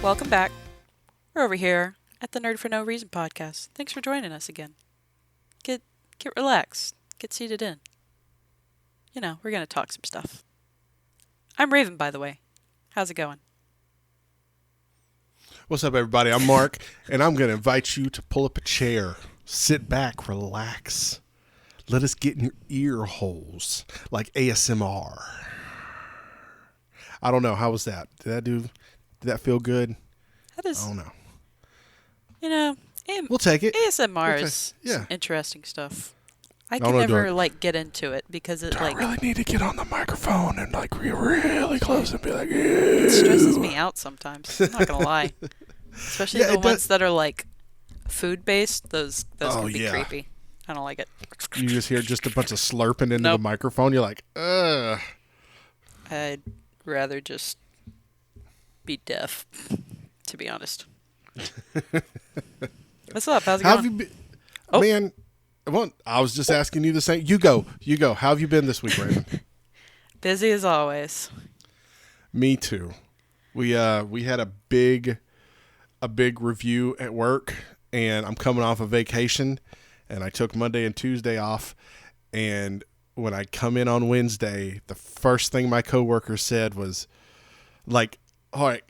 Welcome back. We're over here at the Nerd for No Reason podcast. Thanks for joining us again. Get relaxed. Get seated in. You know, we're going to talk some stuff. I'm Raven, by the way. How's it going? What's up, everybody? I'm Mark, and I'm going to invite you to pull up a chair, sit back, relax. Let us get in your ear holes like ASMR. I don't know. How was that? Did that feel good? That is, I don't know. You know, We'll take it. ASMR is some interesting stuff. I can don't never get into it because it I really need to get on the microphone and be really close and be like, it stresses me out sometimes. I'm not gonna lie, especially the ones that are food based. Those can be creepy. I don't like it. You just hear just a bunch of slurping into the microphone. You're like, ugh. I'd rather just be deaf, to be honest. What's up? How's it going? How have you been? Oh. Man, I was just asking you the same. You go. How have you been this week, Raven? Busy as always. Me too. We had a big review at work, and I'm coming off a vacation, and I took Monday and Tuesday off, and when I come in on Wednesday, the first thing my coworker said was all right,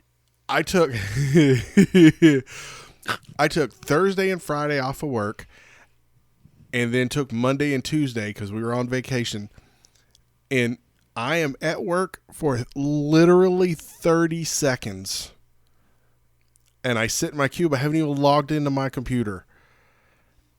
I took Thursday and Friday off of work, and then took Monday and Tuesday because we were on vacation. And I am at work for literally 30 seconds. And I sit in my cube. I haven't even logged into my computer.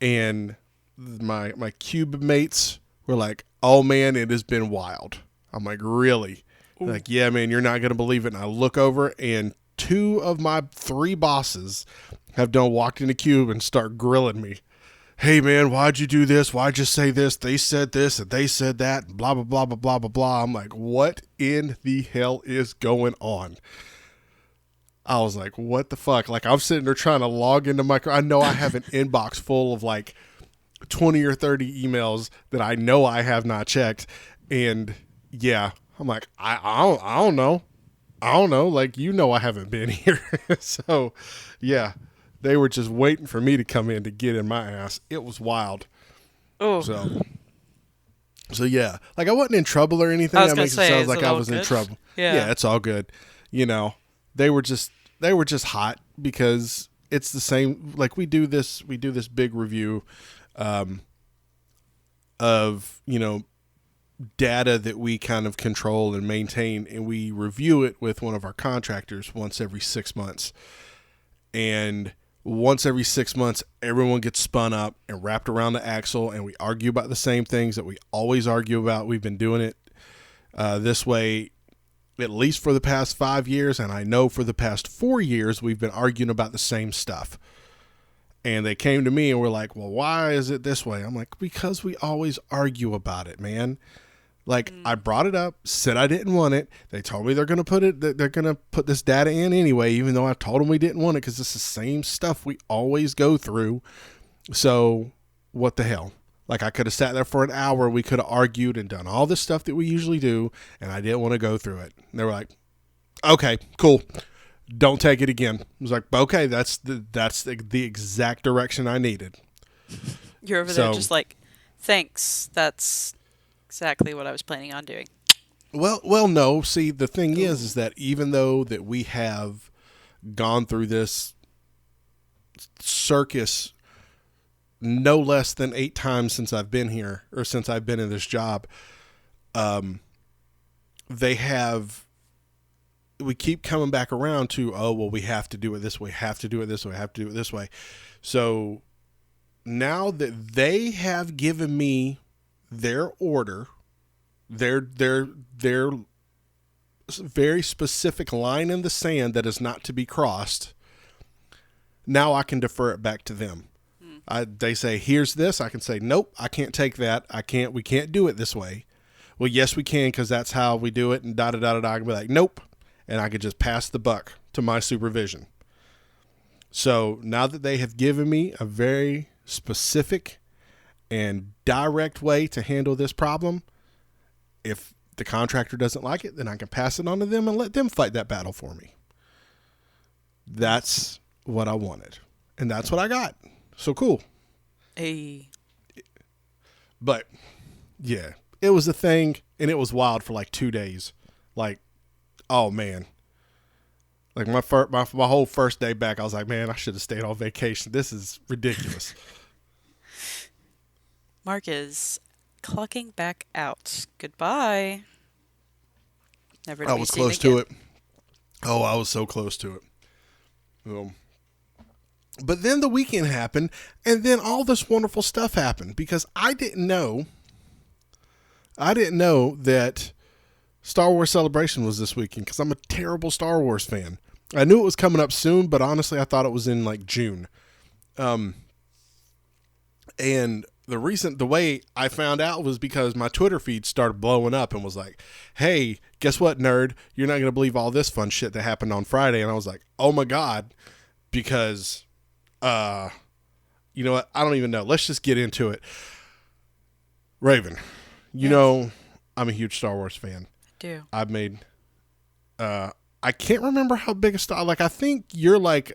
And my cube mates were like, oh, man, it has been wild. I'm like, really? They're like, yeah, man, you're not going to believe it. And I look over, and 2 of my 3 bosses have walked in the cube and start grilling me. Hey, man, why'd you do this? Why'd you say this? They said this and they said that, and blah, blah, blah, blah, blah, blah, blah. I'm like, what in the hell is going on? I was like, what the fuck? I'm sitting there trying to log into I know I have an inbox full of 20 or 30 emails that I know I have not checked. And yeah, I'm like, I don't know. I don't know. I haven't been here. So yeah. They were just waiting for me to come in to get in my ass. It was wild. Oh. So yeah. I wasn't in trouble or anything. That makes it sound like I was in trouble. Yeah, it's all good. They were just hot because it's the same. We do this big review of, data that we kind of control and maintain, and we review it with one of our contractors once every 6 months. And once every 6 months, everyone gets spun up and wrapped around the axle, and we argue about the same things that we always argue about. We've been doing it this way at least for the past 5 years, and I know for the past 4 years we've been arguing about the same stuff. And they came to me and were like, well, why is it this way? I'm like, because we always argue about it, man. I brought it up, said I didn't want it. They told me they're going to put this data in anyway, even though I told them we didn't want it because it's the same stuff we always go through. So what the hell? I could have sat there for an hour. We could have argued and done all this stuff that we usually do, and I didn't want to go through it. And they were like, okay, cool. Don't take it again. I was like, okay, that's the exact direction I needed. You're over there just thanks. That's exactly what I was planning on doing. Well, no. See, the thing is that even though that we have gone through this circus no less than 8 times since I've been here, or since I've been in this job, we keep coming back around to, oh, well, we have to do it this way, have to do it this way, have to do it this way. So now that they have given me their order, their very specific line in the sand that is not to be crossed, now I can defer it back to them. They say, here's this. I can say, nope, I can't take that. We can't do it this way. Well, yes, we can, because that's how we do it, and da-da-da-da-da. I can be like, nope. And I could just pass the buck to my supervision. So now that they have given me a very specific and direct way to handle this problem, if the contractor doesn't like it, then I can pass it on to them and let them fight that battle for me. That's what I wanted. And that's what I got. So cool. Hey. But yeah, it was a thing, and it was wild for like 2 days. Like, oh man. Like my whole first day back, I was like, man, I should have stayed on vacation. This is ridiculous. Mark is clocking back out. Goodbye. Never to I be was seen close again. to it. Oh, I was so close to it. But then the weekend happened, and then all this wonderful stuff happened because I didn't know that Star Wars Celebration was this weekend because I'm a terrible Star Wars fan. I knew it was coming up soon, but honestly, I thought it was in like June. And the way I found out was because my Twitter feed started blowing up and was like, hey, guess what, nerd? You're not going to believe all this fun shit that happened on Friday. And I was like, oh my God, because, you know what? I don't even know. Let's just get into it. Raven, you Yes. know, I'm a huge Star Wars fan. I do. I've made, I can't remember how big a Star, like, I think you're like,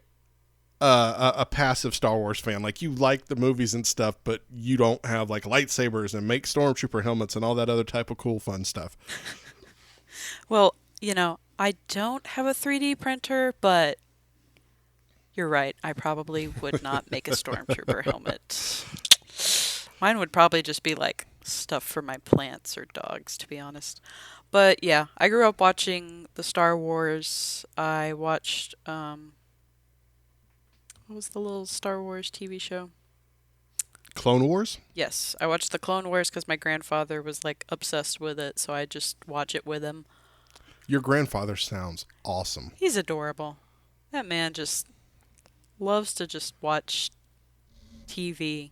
a passive Star Wars fan. Like, you like the movies and stuff, but you don't have like lightsabers and make stormtrooper helmets and all that other type of cool fun stuff. Well, I don't have a 3D printer, but you're right. I probably would not make a stormtrooper helmet. Mine would probably just be like stuff for my plants or dogs, to be honest. But yeah, I grew up watching the Star Wars. I watched what was the little Star Wars TV show? Clone Wars? Yes, I watched the Clone Wars because my grandfather was like obsessed with it, so I just watch it with him. Your grandfather sounds awesome. He's adorable. That man just loves to just watch TV.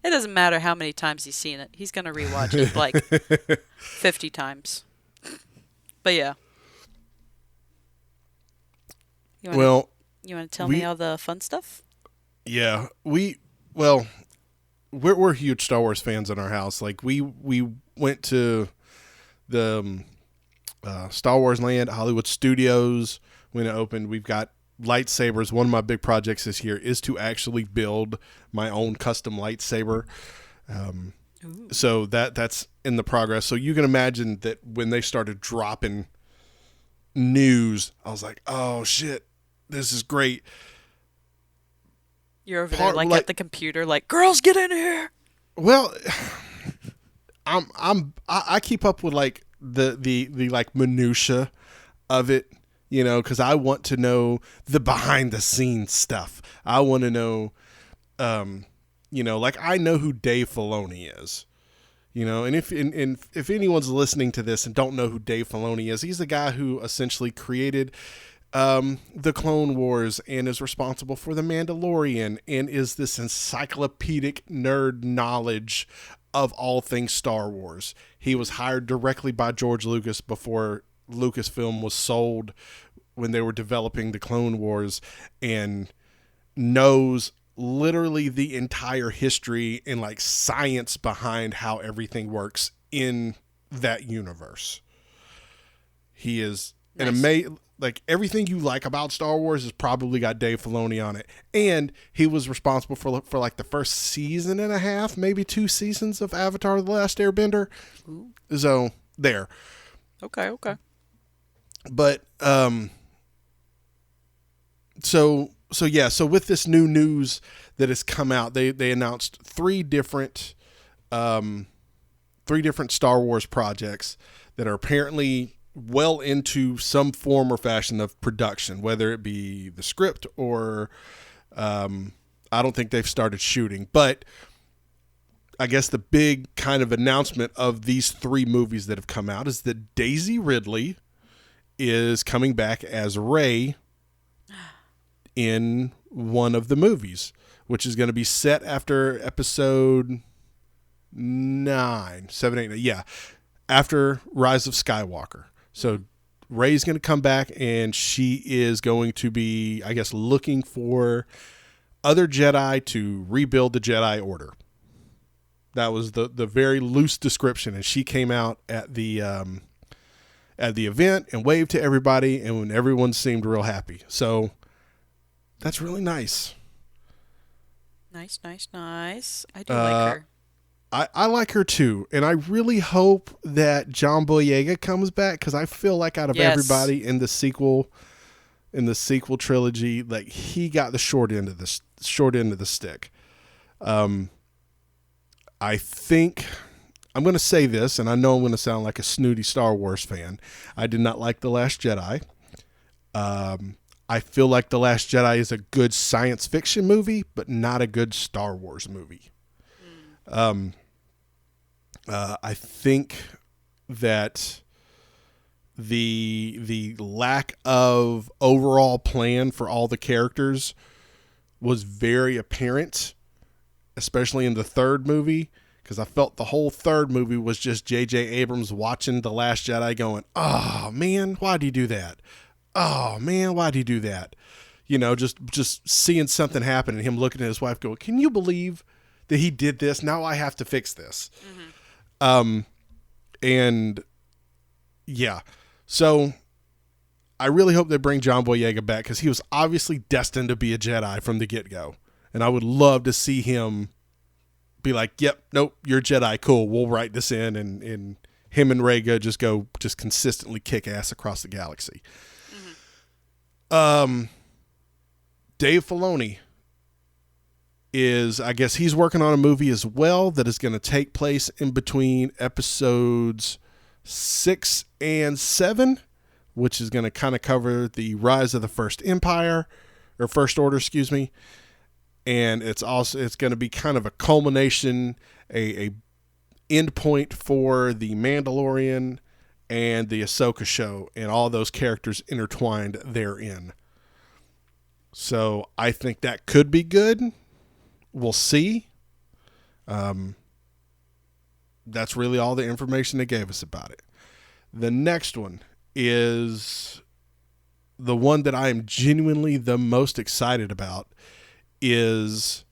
It doesn't matter how many times he's seen it. He's going to rewatch it like 50 times. But yeah. Well, You want to tell me all the fun stuff? yeah, we're huge Star Wars fans in our house. Like, we went to the Star Wars Land, Hollywood Studios when it opened. We've got lightsabers. One of my big projects this year is to actually build my own custom lightsaber. So that's in the progress. So you can imagine that when they started dropping news, I was like, oh shit, this is great. You're over there like at the computer, like, girls, get in here. Well, I keep up with like the like minutia of it, because I want to know the behind the scenes stuff. I want to know, like, I know who Dave Filoni is, and if anyone's listening to this and don't know who Dave Filoni is, he's the guy who essentially created the Clone Wars and is responsible for the Mandalorian and is this encyclopedic nerd knowledge of all things Star Wars. He was hired directly by George Lucas before Lucasfilm was sold when they were developing the Clone Wars, and knows literally the entire history and like science behind how everything works in that universe. He is an amazing, like, everything you like about Star Wars has probably got Dave Filoni on it. And he was responsible for like the first season and a half, maybe 2 seasons of Avatar: The Last Airbender. Ooh. So there. Okay. But so with this new news that has come out, they announced 3 different Star Wars projects that are apparently well into some form or fashion of production, whether it be the script or I don't think they've started shooting. But I guess the big kind of announcement of these 3 movies that have come out is that Daisy Ridley is coming back as Rey in one of the movies, which is going to be set after episode 9, 7, 8, yeah, after Rise of Skywalker. So Rey's going to come back, and she is going to be, I guess, looking for other Jedi to rebuild the Jedi Order. That was the very loose description, and she came out at the event and waved to everybody, and when everyone seemed real happy. So that's really nice. Nice, nice, nice. I do like Uh, her. I like her too, and I really hope that John Boyega comes back because I feel like out of Yes. everybody in the sequel trilogy, like he got the short end of the stick. Um, I think I'm going to say this, and I know I'm going to sound like a snooty Star Wars fan. I did not like The Last Jedi. I feel like The Last Jedi is a good science fiction movie, but not a good Star Wars movie. Mm. I think that the lack of overall plan for all the characters was very apparent, especially in the third movie, because I felt the whole third movie was just J.J. Abrams watching The Last Jedi going, oh, man, why'd he do that? Oh, man, why'd he do that? You know, just seeing something happen and him looking at his wife going, can you believe that he did this? Now I have to fix this. Mm-hmm. And yeah, so I really hope they bring John Boyega back because he was obviously destined to be a Jedi from the get-go. And I would love to see him be like, yep, nope, you're a Jedi. Cool. We'll write this in. And him and Rhaegar just consistently kick ass across the galaxy. Mm-hmm. Dave Filoni is, I guess he's working on a movie as well that is going to take place in between episodes 6 and 7, which is going to kind of cover the rise of the First Order, excuse me. And it's going to be kind of a culmination, a end point for the Mandalorian and the Ahsoka show and all those characters intertwined therein. So I think that could be good. We'll see. That's really all the information they gave us about it. The next one is the one that I am genuinely the most excited about is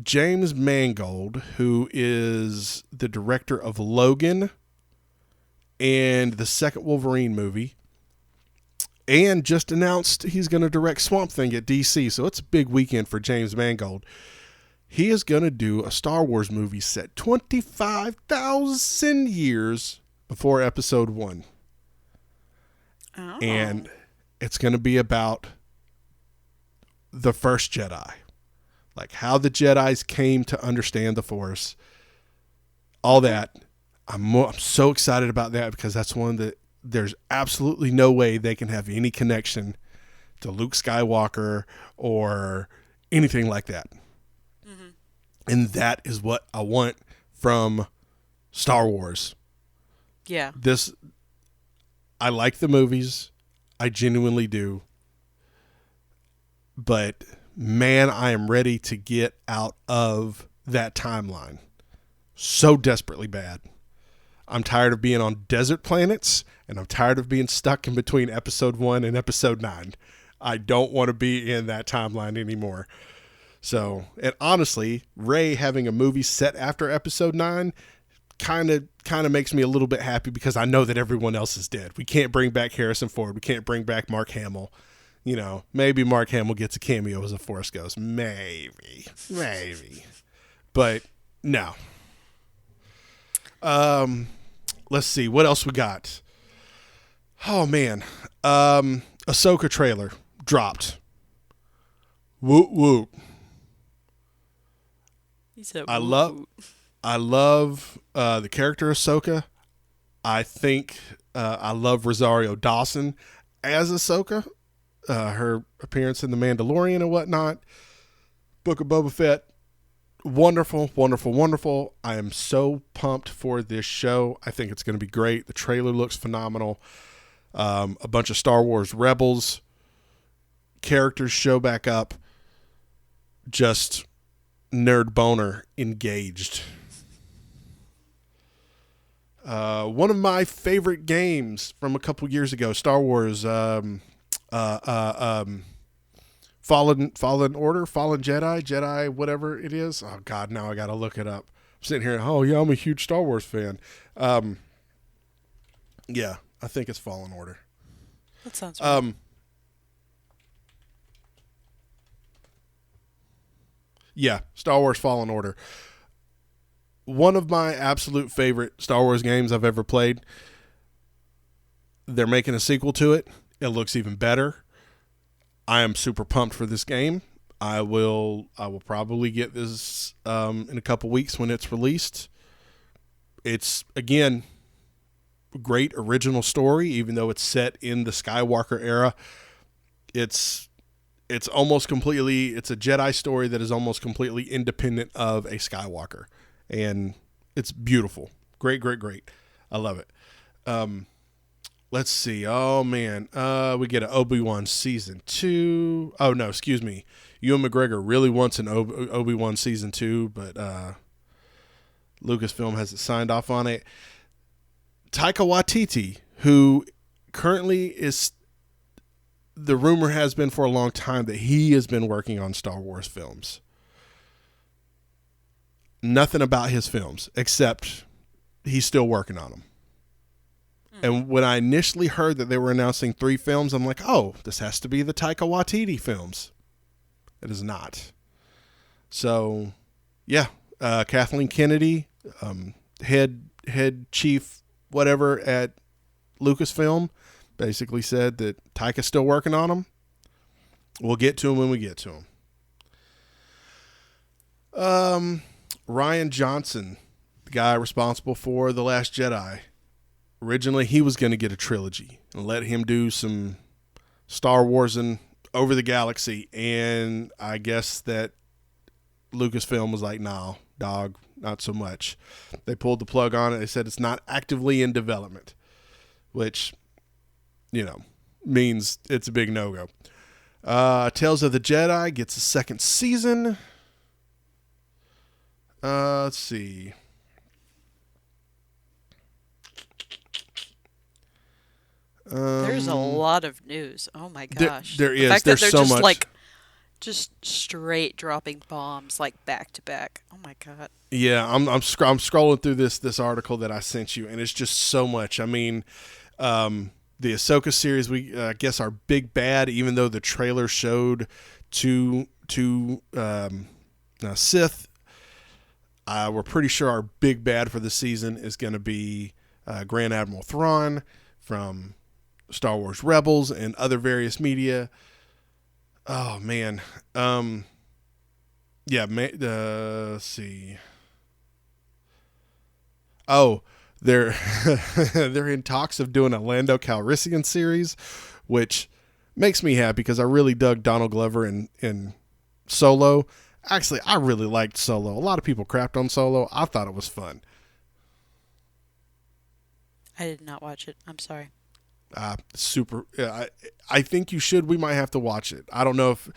James Mangold, who is the director of Logan and the second Wolverine movie, and just announced he's going to direct Swamp Thing at DC. So it's a big weekend for James Mangold. He is going to do a Star Wars movie set 25,000 years before Episode 1. Oh. And it's going to be about the first Jedi. Like how the Jedis came to understand the Force. All that. I'm so excited about that because that's one that there's absolutely no way they can have any connection to Luke Skywalker or anything like that. Mm-hmm. And that is what I want from Star Wars. Yeah. I like the movies. I genuinely do. But man, I am ready to get out of that timeline. So desperately bad. I'm tired of being on desert planets, and I'm tired of being stuck in between Episode 1 and Episode 9. I don't want to be in that timeline anymore. So, and honestly, Rey having a movie set after Episode 9 kind of makes me a little bit happy because I know that everyone else is dead. We can't bring back Harrison Ford. We can't bring back Mark Hamill. You know, maybe Mark Hamill gets a cameo as a Force Ghost. Maybe. But no. Let's see. What else we got? Oh, man. Ahsoka trailer dropped. Woot woot. He said, I love the character Ahsoka. I think I love Rosario Dawson as Ahsoka. Her appearance in The Mandalorian and whatnot. Book of Boba Fett. Wonderful, wonderful, wonderful. I am so pumped for this show. I think it's going to be great. The trailer looks phenomenal. A bunch of Star Wars Rebels characters show back up. Just nerd boner engaged. One of my favorite games from a couple years ago, Star Wars Fallen Order, Fallen Jedi, whatever it is. Oh God, now I gotta look it up. I'm sitting here, oh yeah, I'm a huge Star Wars fan. Yeah, I think it's Fallen Order. that sounds right. Yeah, Star Wars Fallen Order. One of my absolute favorite Star Wars games I've ever played. They're making a sequel to it. It looks even better. I am super pumped for this game. I will probably get this in a couple weeks when it's released. It's, again, a great original story, even though it's set in the Skywalker era. It's almost completely, it's a Jedi story that is almost completely independent of a Skywalker. And it's beautiful. Great, great, great. I love it. Let's see. Oh, man. We get an Obi-Wan Season 2. Oh, no, excuse me. Ewan McGregor really wants an Obi-Wan Season 2, but Lucasfilm hasn't signed off on it. Taika Waititi, who currently is, the rumor has been for a long time that he has been working on Star Wars films. Nothing about his films, except he's still working on them. And when I initially heard that they were announcing 3 films, I'm like, oh, this has to be the Taika Waititi films. It is not. So, yeah, Kathleen Kennedy, head chief, whatever, at Lucasfilm, basically said that Taika's still working on them. We'll get to him when we get to him. Ryan Johnson, the guy responsible for The Last Jedi. Originally, he was going to get a trilogy and let him do some Star Wars and over the galaxy. And I guess that Lucasfilm was like, no, dog, not so much. They pulled the plug on it. They said it's not actively in development, which, means it's a big no-go. Tales of the Jedi gets a second season. Let's see. There's a lot of news. Oh my gosh. There The is. fact There's that they're so just much. just straight dropping bombs back to back. Oh my god. Yeah, I'm scrolling through this article that I sent you, and it's just so much. I mean, the Ahsoka series, we guess our big bad, even though the trailer showed two Sith, we're pretty sure our big bad for the season is going to be Grand Admiral Thrawn from Star Wars Rebels and other various media. Oh man. Let's see. Oh, they're they're in talks of doing a Lando Calrissian series, which makes me happy because I really dug Donald Glover in Solo. Actually, I really liked Solo. A lot of people crapped on Solo. I thought it was fun. I did not watch it. I'm sorry. Super. I think you should. We might have to watch it. I don't know if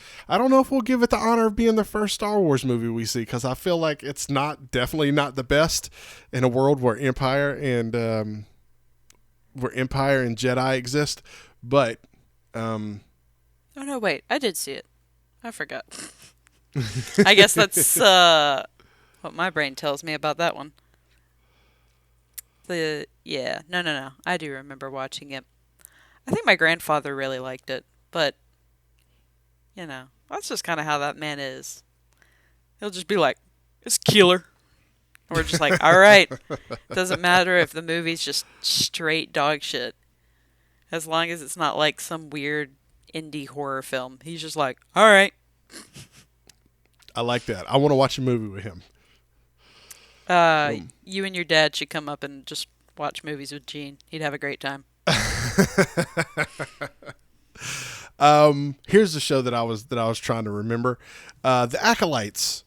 we'll give it the honor of being the first Star Wars movie we see, because I feel like it's definitely not the best in a world where Empire and Jedi exist. But Oh no, wait. I did see it. I forgot. I guess that's what my brain tells me about that one. No. I do remember watching it. I think my grandfather really liked it, but that's just kind of how that man is. He'll just be like, "It's killer." And we're just like, "All right." Doesn't matter if the movie's just straight dog shit, as long as it's not like some weird indie horror film. He's just like, "All right." I like that. I want to watch a movie with him. You and your dad should come up and just watch movies with Gene. He'd have a great time. Here's the show that I was trying to remember. The Acolytes.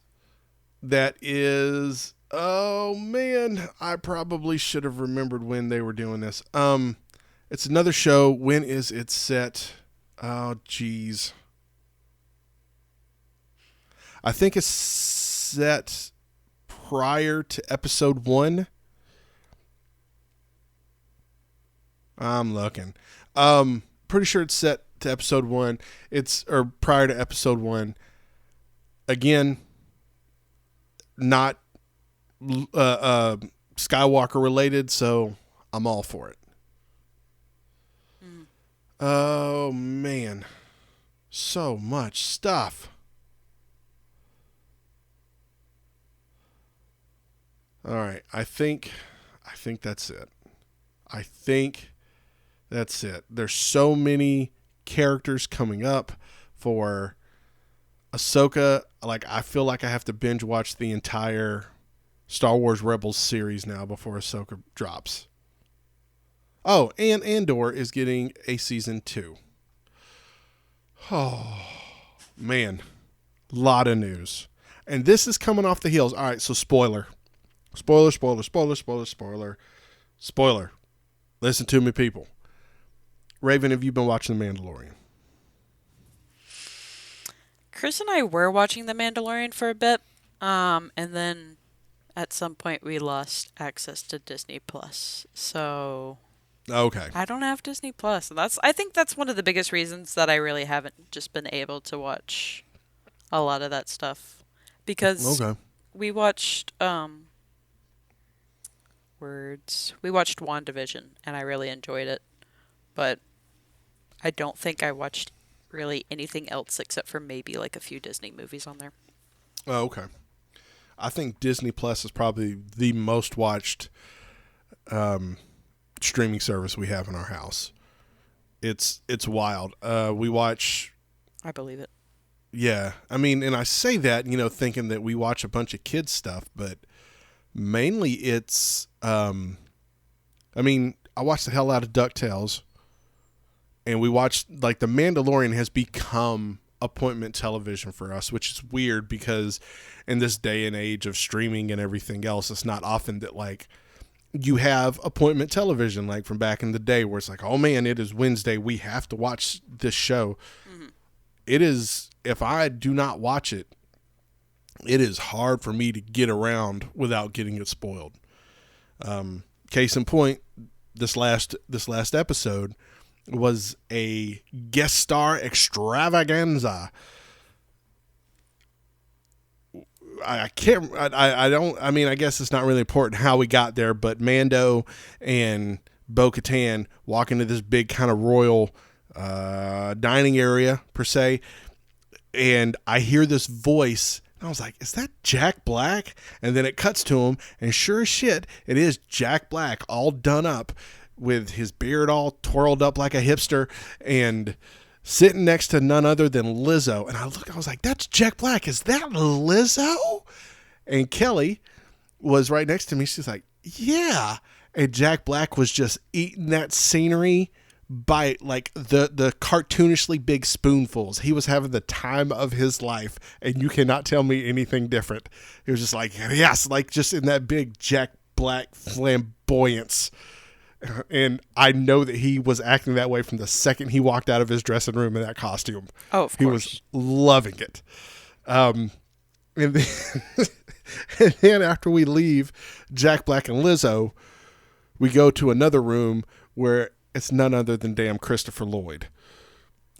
That is, oh man, I probably should have remembered when they were doing this. It's another show. When is it set? Oh geez. I think it's set prior to episode 1. I'm looking. Pretty sure it's set to episode 1. Or prior to episode 1. Again, not Skywalker related, so I'm all for it. Oh man, so much stuff. All right. I think that's it. I think that's it. There's so many characters coming up for Ahsoka. Like, I feel like I have to binge watch the entire Star Wars Rebels series now before Ahsoka drops. Oh, and Andor is getting a season 2. Oh, man. Lot of news. And this is coming off the heels. All right, so spoiler. Spoiler. Listen to me, people. Raven, have you been watching The Mandalorian? Chris and I were watching The Mandalorian for a bit, and then at some point we lost access to Disney Plus. So Okay. I don't have Disney Plus, and I think that's one of the biggest reasons that I really haven't just been able to watch a lot of that stuff because Okay. we watched we watched WandaVision and I really enjoyed it, but I don't think I watched really anything else except for maybe like a few Disney movies on there. Oh, okay. I think Disney Plus is probably the most watched streaming service we have in our house. It's wild. We watch. I believe it. Yeah, I mean, and I say that, thinking that we watch a bunch of kids stuff, but mainly it's. I mean, I watched the hell out of DuckTales, and we watched like The Mandalorian has become appointment television for us, which is weird because in this day and age of streaming and everything else, it's not often that like you have appointment television like from back in the day where it's like, oh man, it is Wednesday, we have to watch this show. Mm-hmm. It is, if I do not watch it, it is hard for me to get around without getting it spoiled. Case in point, this last episode was a guest star extravaganza. I guess it's not really important how we got there, but Mando and Bo-Katan walk into this big kind of royal dining area, per se, and I hear this voice. I was like, is that Jack Black? And then it cuts to him, and sure as shit, it is Jack Black, all done up with his beard all twirled up like a hipster and sitting next to none other than Lizzo. And I was like, that's Jack Black. Is that Lizzo? And Kelly was right next to me. She's like, yeah. And Jack Black was just eating that scenery by like the cartoonishly big spoonfuls. He was having the time of his life, and you cannot tell me anything different. It was just like, yes, like just in that big Jack Black flamboyance. And I know that he was acting that way from the second he walked out of his dressing room in that costume. Oh, of course. He was loving it. And then, and then after we leave Jack Black and Lizzo, we go to another room where it's none other than damn Christopher Lloyd.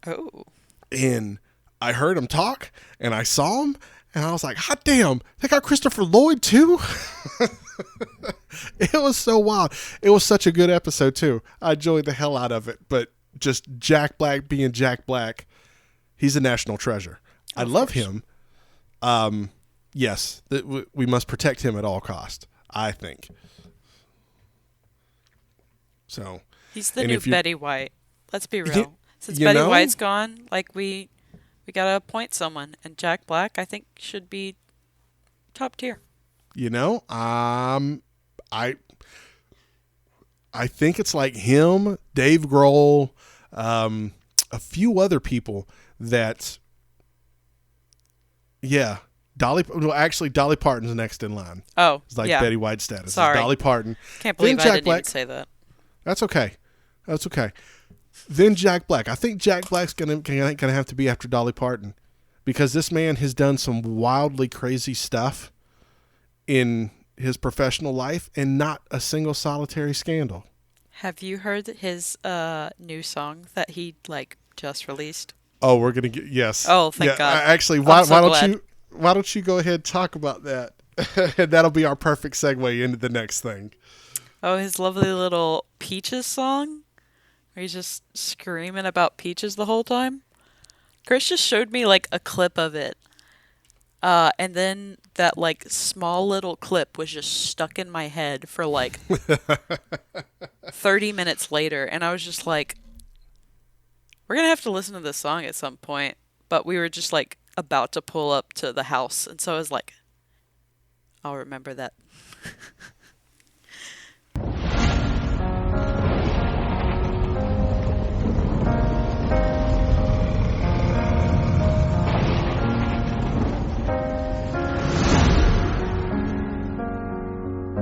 Oh. And I heard him talk, and I saw him, and I was like, hot damn, they got Christopher Lloyd too? It was so wild. It was such a good episode too. I enjoyed the hell out of it. But just Jack Black being Jack Black, he's a national treasure. I love him. Yes, we must protect him at all cost, I think. So he's the new Betty White. Let's be real. Since Betty White's gone, like we gotta appoint someone, and Jack Black, I think, should be top tier. I think it's like him, Dave Grohl, a few other people that, yeah, Dolly Parton's next in line. Oh, it's like Betty White status. Sorry. It's Dolly Parton. Can't believe I didn't even say that. That's okay. Then Jack Black. I think Jack Black's gonna have to be after Dolly Parton, because this man has done some wildly crazy stuff in his professional life and not a single solitary scandal. Have you heard his new song that he just released? Oh, we're gonna get yes. Oh, thank God. Actually, why don't you go ahead and talk about that? And that'll be our perfect segue into the next thing. Oh, his lovely little Peaches song, where he's just screaming about peaches the whole time. Chris just showed me a clip of it, And then that like small little clip was just stuck in my head for like 30 minutes later, and I was just like, we're gonna have to listen to this song at some point. But we were just like about to pull up to the house, and so I was like, I'll remember that.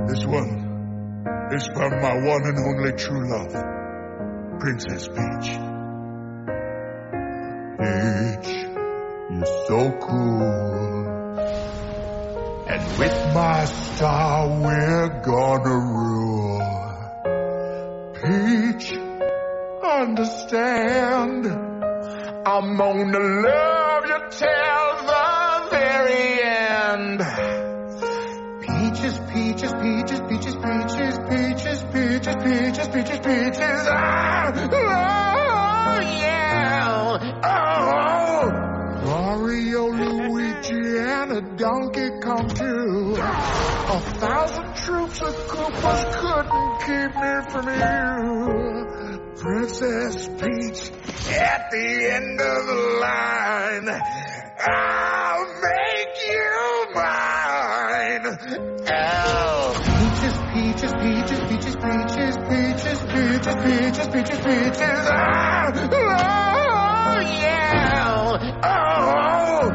This one is from my one and only true love, Princess Peach. Peach, you're so cool. And with my star, we're gonna rule. Peach, understand, I'm gonna love you till the very end. Peaches, peaches, peaches, peaches, peaches, peaches, peaches, peaches, peaches, peaches. Ah, oh, yeah. Oh, Mario, Luigi, and a Donkey Kong too. 1,000 troops of Koopas couldn't keep me from you. Princess Peach, at the end of the line, I'll make you mine. Oh, peaches, peaches, peaches, peaches, peaches, peaches, peaches, peaches, peaches. Ah, oh, yeah. Oh,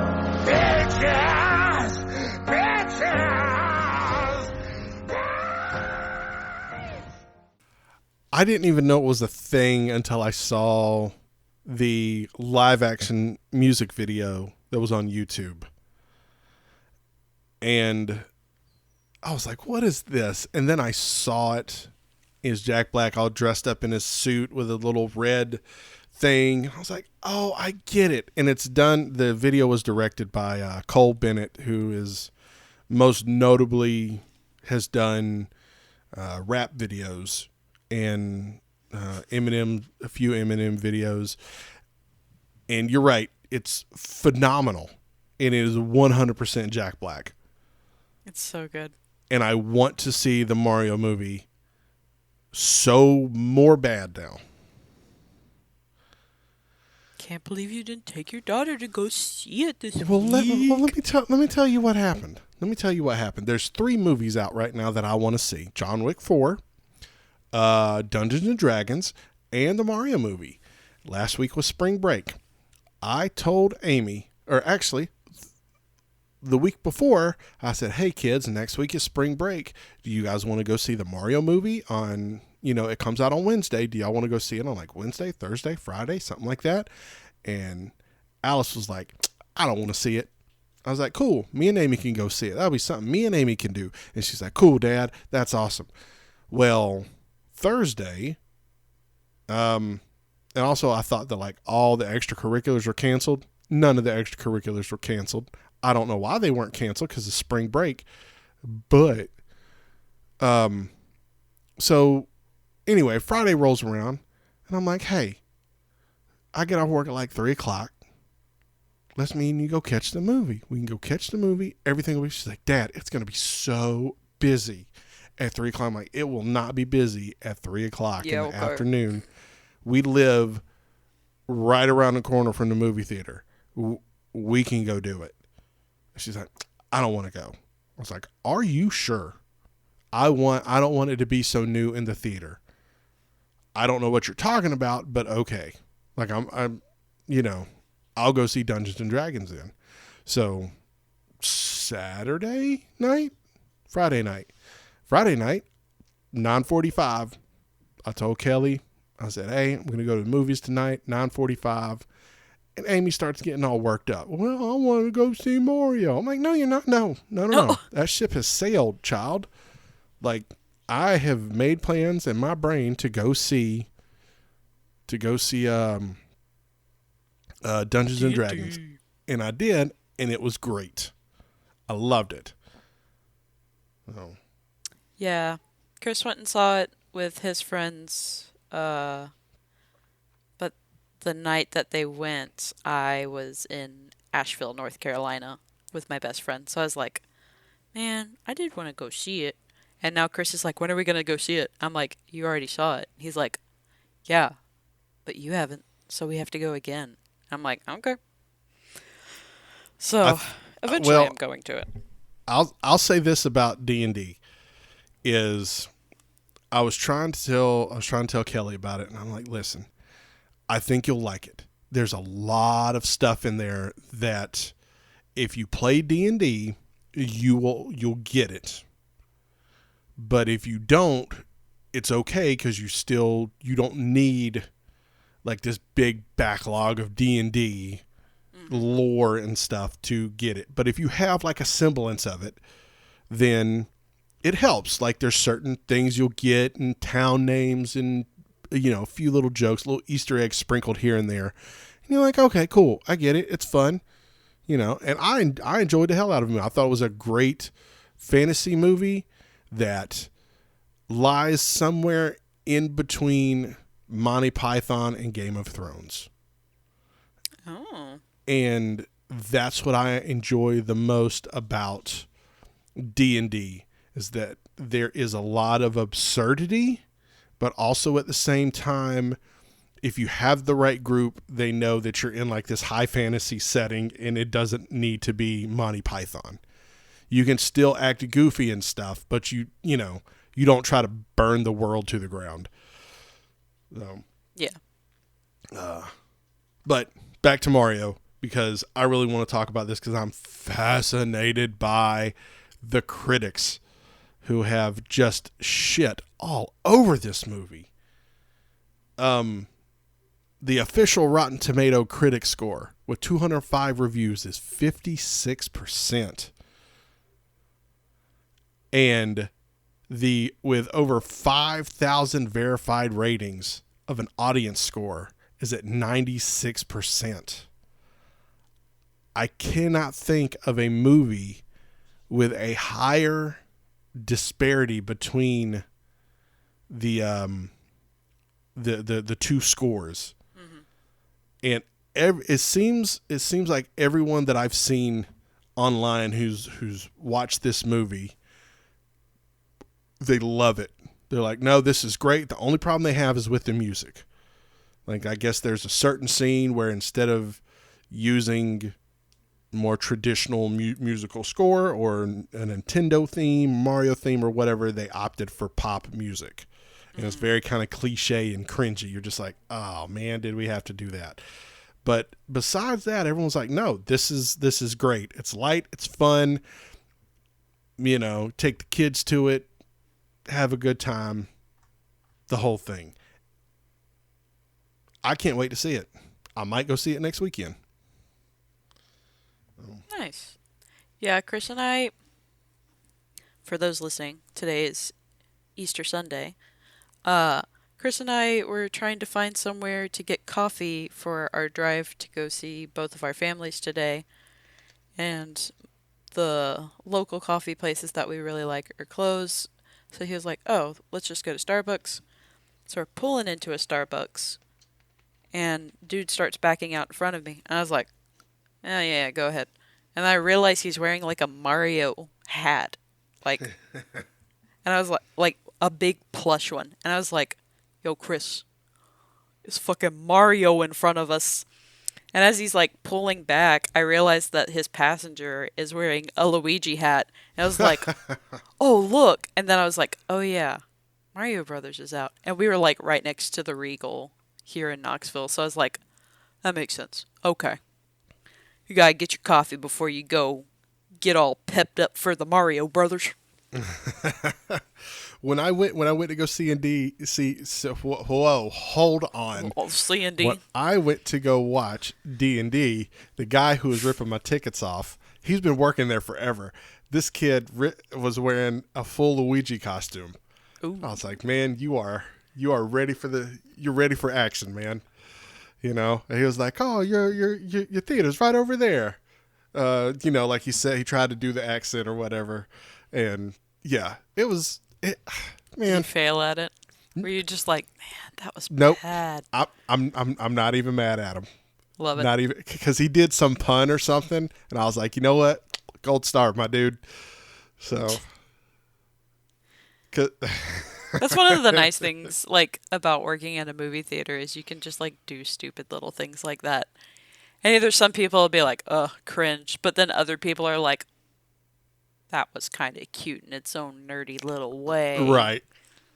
peaches, peaches. I didn't even know it was a thing until I saw the live action music video that was on YouTube. And I was like, what is this? And then I saw it. Is Jack Black all dressed up in his suit with a little red thing. I was like, oh, I get it. And it's done. The video was directed by Cole Bennett, who is most notably has done rap videos and Eminem, a few Eminem videos. And you're right. It's phenomenal. And it is 100% Jack Black. It's so good. And I want to see the Mario movie so more bad now. Can't believe you didn't take your daughter to go see it this week. Let me tell you what happened. There's 3 movies out right now that I want to see. John Wick 4, Dungeons and Dragons, and the Mario movie. Last week was spring break. I told Amy, or actually the week before, I said, hey kids, next week is spring break. Do you guys want to go see the Mario movie on, it comes out on Wednesday. Do y'all want to go see it on like Wednesday, Thursday, Friday, something like that? And Alice was like, I don't want to see it. I was like, cool. Me and Amy can go see it. That'll be something me and Amy can do. And she's like, cool, Dad. That's awesome. Well, Thursday, and also I thought that like all the extracurriculars were canceled. None of the extracurriculars were canceled. I don't know why they weren't canceled because of spring break. But, so anyway, Friday rolls around and I'm like, hey, I get off work at like 3:00. Let's me and you go catch the movie. We can go catch the movie. Everything will be, she's like, Dad, it's going to be so busy at 3:00. I'm like, it will not be busy at 3:00 in the afternoon. We live right around the corner from the movie theater. We can go do it. She's like, I don't want to go. I was like, are you sure? I don't want it to be so new in the theater. I don't know what you're talking about, but okay. Like I'm I'll go see Dungeons and Dragons then. So Friday night, 9:45. I told Kelly, I said, hey, I'm going to go to the movies tonight, 9:45. And Amy starts getting all worked up. Well, I want to go see Mario. I'm like, no, you're not. No. That ship has sailed, child. Like, I have made plans in my brain to go see Dungeons and Dragons. And I did, and it was great. I loved it. Oh. Yeah. Chris went and saw it with his friends, but the night that they went, I was in Asheville, North Carolina, with my best friend. So I was like, man, I did want to go see it. And now Chris is like, when are we going to go see it? I'm like, you already saw it. He's like, yeah, but you haven't. So we have to go again. I'm like, okay. So eventually well, I'm going to it. I'll say this about D&D is I was trying to tell Kelly about it, and I'm like, listen, I think you'll like it. There's a lot of stuff in there that if you play D&D, you'll get it. But if you don't, it's okay because you don't need like this big backlog of D&D lore and stuff to get it. But if you have like a semblance of it, then it helps. Like there's certain things you'll get and town names and a few little jokes, little Easter eggs sprinkled here and there. And you're like, okay, cool. I get it. It's fun. And I enjoyed the hell out of it. I thought it was a great fantasy movie that lies somewhere in between Monty Python and Game of Thrones. Oh. And that's what I enjoy the most about D&D is that there is a lot of absurdity, but also at the same time, if you have the right group, they know that you're in like this high fantasy setting and it doesn't need to be Monty Python. You can still act goofy and stuff, but you don't try to burn the world to the ground. Yeah. But back to Mario, because I really want to talk about this because I'm fascinated by the critics who have just shit all over this movie. The official Rotten Tomato critic score with 205 reviews is 56%. And with over 5,000 verified ratings of an audience score is at 96%. I cannot think of a movie with a higher disparity between the two scores. Mm-hmm. And it seems like everyone that I've seen online who's watched this movie, they love it. They're like, no, this is great. The only problem they have is with the music. Like, I guess there's a certain scene where instead of using more traditional musical score or a Nintendo theme, Mario theme, or whatever, they opted for pop music. And it's very kind of cliche and cringy. You're just like, oh man, did we have to do that? But besides that, everyone's like, no, this is great. It's light, it's fun. Take the kids to it, have a good time, the whole thing. I can't wait to see it. I might go see it next weekend. Nice. Yeah, Chris and I, for those listening, today is Easter Sunday. Chris and I were trying to find somewhere to get coffee for our drive to go see both of our families today. And the local coffee places that we really like are closed. So he was like, oh, let's just go to Starbucks. So we're pulling into a Starbucks. And dude starts backing out in front of me. And I was like, oh yeah, go ahead. And I realized he's wearing like a Mario hat. And I was like a big plush one. And I was like, yo, Chris, it's fucking Mario in front of us. And as he's like pulling back, I realized that his passenger is wearing a Luigi hat. And I was like, oh, look. And then I was like, oh yeah, Mario Brothers is out. And we were like right next to the Regal here in Knoxville. So I was like, that makes sense. Okay. You gotta get your coffee before you go get all pepped up for the Mario Brothers. When I went to go whoa, hold on. C&D. When I went to go watch D&D, the guy who was ripping my tickets off, he's been working there forever. This kid was wearing a full Luigi costume. Ooh. I was like, man, you are ready you're ready for action, man. And he was like, oh, your theater's right over there. Like he said, he tried to do the accent or whatever. And yeah, man. Did you fail at it? Were you just like, man, that was bad? I'm not even mad at him. Love it. Not even because he did some pun or something, and I was like, you know what? Gold star, my dude. So, 'cause- That's one of the nice things, like, about working in a movie theater is you can just, like, do stupid little things like that. And either some people will be like, ugh, cringe, but then other people are like, that was kind of cute in its own nerdy little way.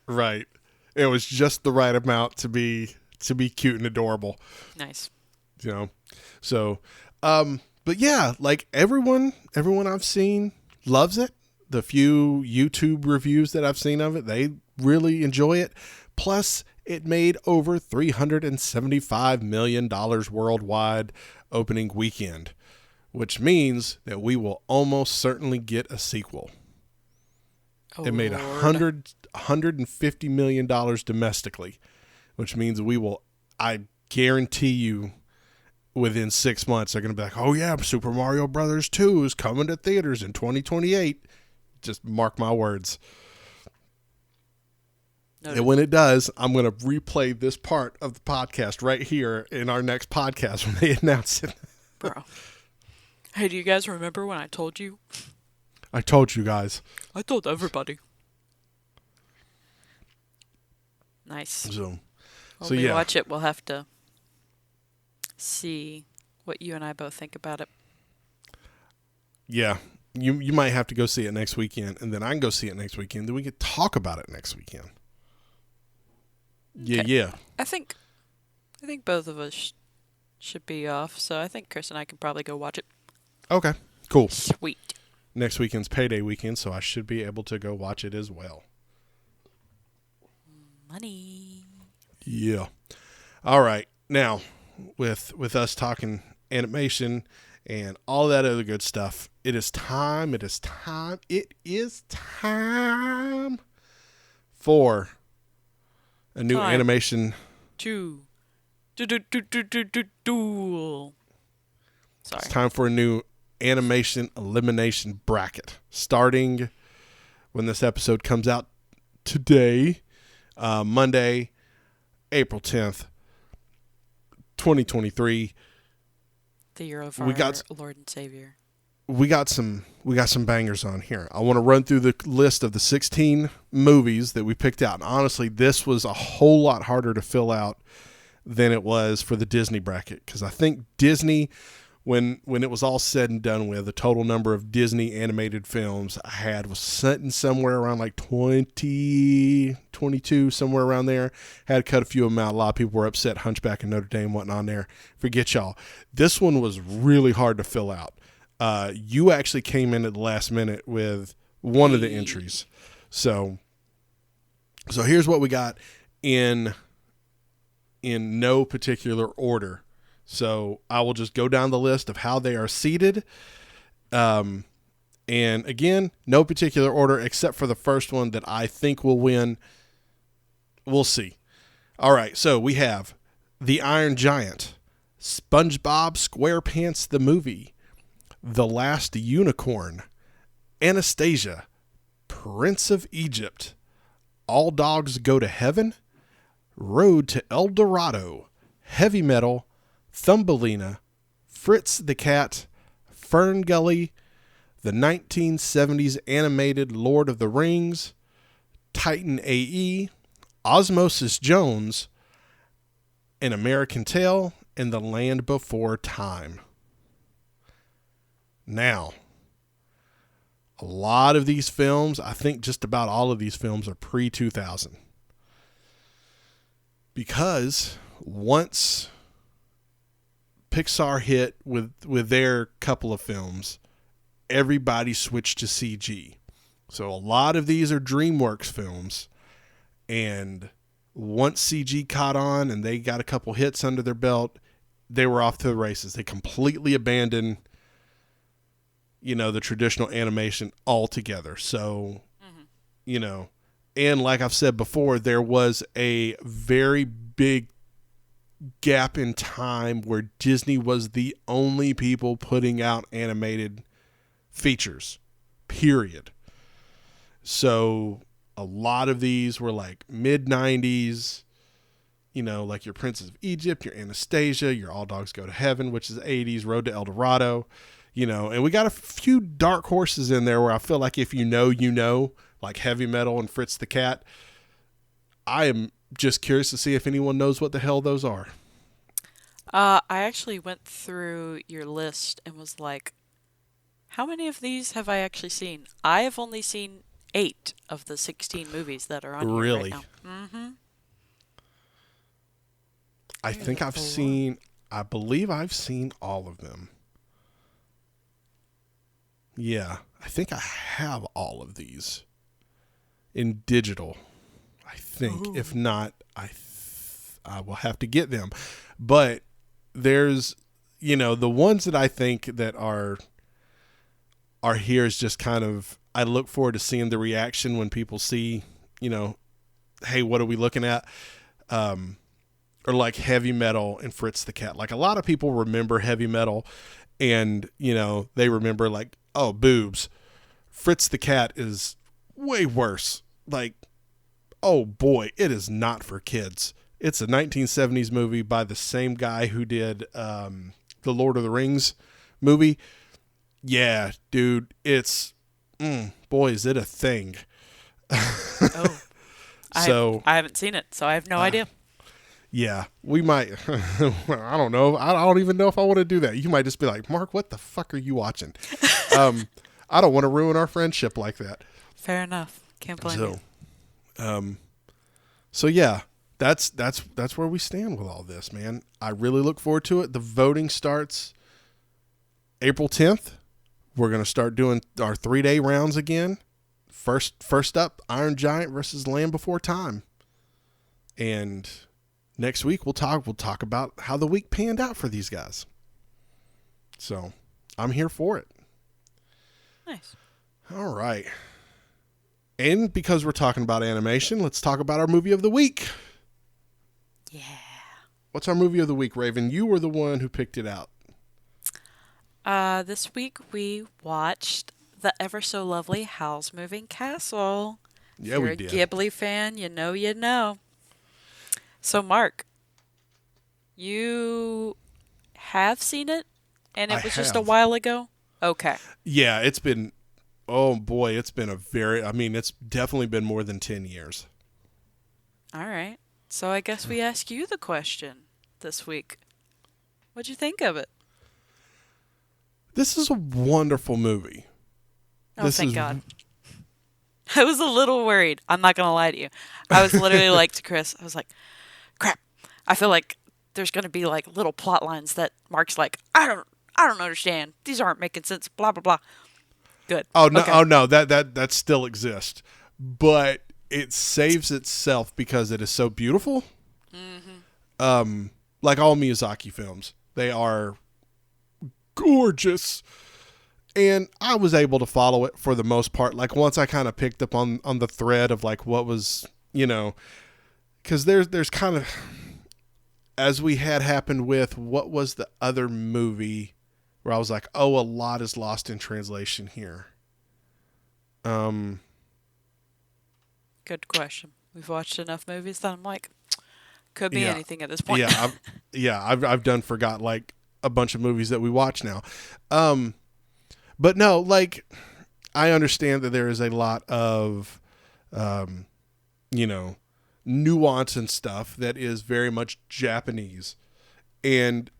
right. It was just the right amount to be cute and adorable. Nice. You know, so, but yeah, like everyone I've seen loves it. The few YouTube reviews that I've seen of it, they really enjoy it. Plus, it made over $375 million worldwide opening weekend, which means that we will almost certainly get a sequel. Oh, It made $150 million domestically, which means I guarantee you, within 6 months, they're going to be like, oh yeah, Super Mario Brothers 2 is coming to theaters in 2028. Just mark my words. noted. And when it does, I'm going to replay this part of the podcast right here in our next podcast when they announce it. Bro. Hey, do you guys remember when I told you? I told you guys. I told everybody. Nice. So When so we yeah. watch it, we'll have to see what you and I both think about it. Yeah. You might have to go see it next weekend, and then I can go see it next weekend. Then we can talk about it next weekend. Okay. Yeah. I think both of us should be off, so I think Chris and I can probably go watch it. Okay. Cool. Sweet. Next weekend's payday weekend, so I should be able to go watch it as well. Money. Yeah. All right. Now, with us talking animation and all that other good stuff, it is time for a new Time. animation. Duel. Sorry. It's time for a new animation elimination bracket. Starting when this episode comes out today, Monday, April 10th, 2023. The year of We our got- Lord and Savior. We got some bangers on here. I want to run through the list of the 16 movies that we picked out. And honestly, this was a whole lot harder to fill out than it was for the Disney bracket, because I think Disney, when it was all said and done with, the total number of Disney animated films I had was sitting somewhere around like 20, 22, somewhere around there. Had cut a few of them out. A lot of people were upset Hunchback of Notre Dame wasn't on there. Forget y'all. This one was really hard to fill out. You actually came in at the last minute with one of the entries. So here's what we got in no particular order. So I will just go down the list of how they are seated. And again, no particular order except for the first one that I think will win. We'll see. All right. So we have The Iron Giant, SpongeBob SquarePants the movie, The Last Unicorn, Anastasia, Prince of Egypt, All Dogs Go to Heaven, Road to El Dorado, Heavy Metal, Thumbelina, Fritz the Cat, Fern Gully, the 1970s animated Lord of the Rings, Titan AE, Osmosis Jones, An American Tale, and The Land Before Time. Now, a lot of these films, I think just about all of these films are pre-2000. Because once Pixar hit with their couple of films, everybody switched to CG. So a lot of these are DreamWorks films, and once CG caught on and they got a couple hits under their belt, they were off to the races. They completely abandoned, the traditional animation altogether. So, and like I've said before, there was a very big gap in time where Disney was the only people putting out animated features, period. So a lot of these were like mid-90s, like your Princess of Egypt, your Anastasia, your All Dogs Go to Heaven, which is 80s, Road to El Dorado, And we got a few dark horses in there where I feel like if you know, like Heavy Metal and Fritz the Cat. I am just curious to see if anyone knows what the hell those are. I actually went through your list and was like, how many of these have I actually seen? I have only seen 8 of the 16 movies that are on here Really? right now. Mm-hmm. I believe I've seen all of them. Yeah, I think I have all of these in digital. I think. Ooh. If not, I will have to get them. But there's, the ones that I think that are here is just kind of, I look forward to seeing the reaction when people see, hey, what are we looking at? Or like Heavy Metal and Fritz the Cat. Like a lot of people remember Heavy Metal and, they remember like, oh, boobs. Fritz the Cat is way worse. Like, oh boy, it is not for kids. It's a 1970s movie by the same guy who did the Lord of the Rings movie. Yeah, dude, it's, boy, is it a thing. Oh, I haven't seen it, so I have no idea. Yeah, we might. I don't know. I don't even know if I want to do that. You might just be like, Mark, what the fuck are you watching? I don't want to ruin our friendship like that. Fair enough. Can't blame you. So yeah, that's where we stand with all this, man. I really look forward to it. The voting starts April 10th. We're going to start doing our 3-day rounds again. First up, Iron Giant versus Land Before Time. And next week we'll talk about how the week panned out for these guys. So, I'm here for it. Nice. All right. And because we're talking about animation, let's talk about our movie of the week. Yeah. What's our movie of the week, Raven? You were the one who picked it out. This week we watched the ever so lovely Howl's Moving Castle. Yeah, if you're we did. a Ghibli fan, you know. So, Mark, you have seen it, and it was just a while ago? Okay. Yeah, it's been, oh boy, it's definitely been more than 10 years. All right. So I guess we ask you the question this week. What'd you think of it? This is a wonderful movie. Oh, thank God. I was a little worried. I'm not going to lie to you. I was literally like to Chris, I was like, crap. I feel like there's going to be like little plot lines that Mark's like, I don't understand. These aren't making sense. Blah, blah, blah. Good. Oh, no. Okay. Oh, no. That still exists. But it saves itself because it is so beautiful. Mm-hmm. Like all Miyazaki films, they are gorgeous. And I was able to follow it for the most part. Like once I kind of picked up on the thread of like what was, because there's kind of, as we had happened with what was the other movie where I was like, oh, a lot is lost in translation here. Good question. We've watched enough movies that I'm like, could be anything at this point. I've done forgot like a bunch of movies that we watch now. But no, like I understand that there is a lot of, nuance and stuff that is very much Japanese, and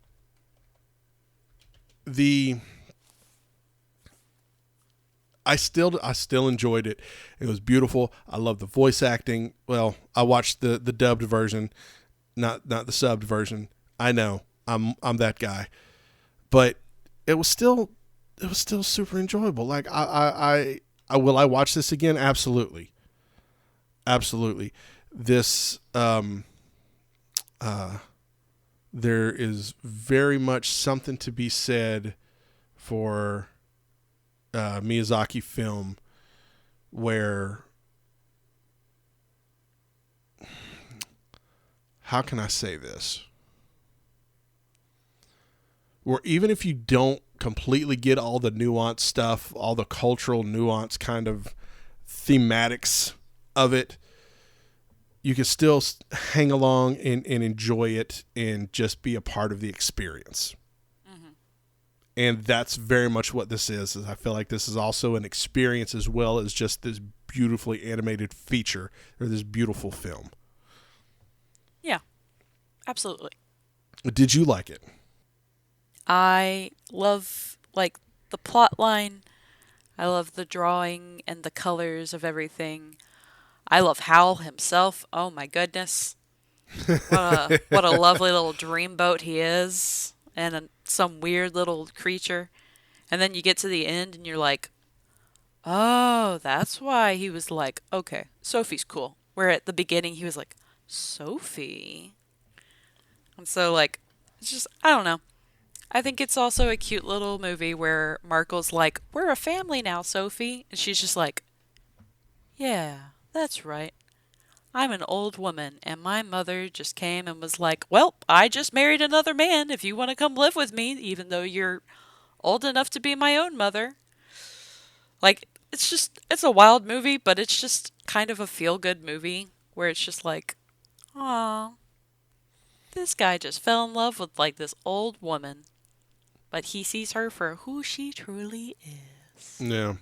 I still enjoyed it. It was beautiful. I love the voice acting. Well, I watched the dubbed version, not the subbed version. I know I'm that guy, but it was still super enjoyable. Like I will I watch this again? Absolutely. This there is very much something to be said for Miyazaki film where, how can I say this? Where even if you don't completely get all the nuance stuff, all the cultural nuance kind of thematics of it, you can still hang along and enjoy it and just be a part of the experience. Mm-hmm. And that's very much what this is I feel like this is also an experience as well as just this beautifully animated feature or this beautiful film. Yeah, absolutely. Did you like it? I love, like, the plot line. I love the drawing and the colors of everything. I love Howl himself. Oh my goodness. What a lovely little dreamboat he is. And some weird little creature. And then you get to the end and you're like, oh, that's why he was like, okay, Sophie's cool. Where at the beginning he was like, Sophie? And so, like, it's just, I don't know. I think it's also a cute little movie where Markle's like, we're a family now, Sophie. And she's just like, yeah, that's right. I'm an old woman, and my mother just came and was like, well, I just married another man if you want to come live with me, even though you're old enough to be my own mother. Like, it's a wild movie, but it's just kind of a feel-good movie where it's just like, aw, this guy just fell in love with, like, this old woman, but he sees her for who she truly is. Yeah.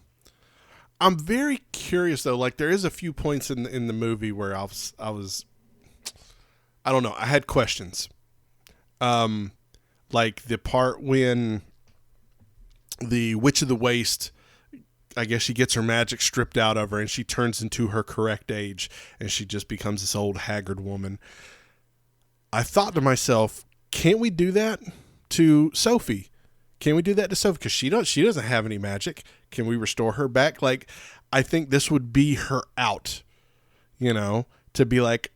I'm very curious though. Like there is a few points in the movie where I don't know. I had questions. Like the part when the Witch of the Waste, I guess she gets her magic stripped out of her and she turns into her correct age and she just becomes this old haggard woman. I thought to myself, can't we do that to Sophie? Can we do that to Sophie? Because she doesn't have any magic. Can we restore her back? Like, I think this would be her out, to be like,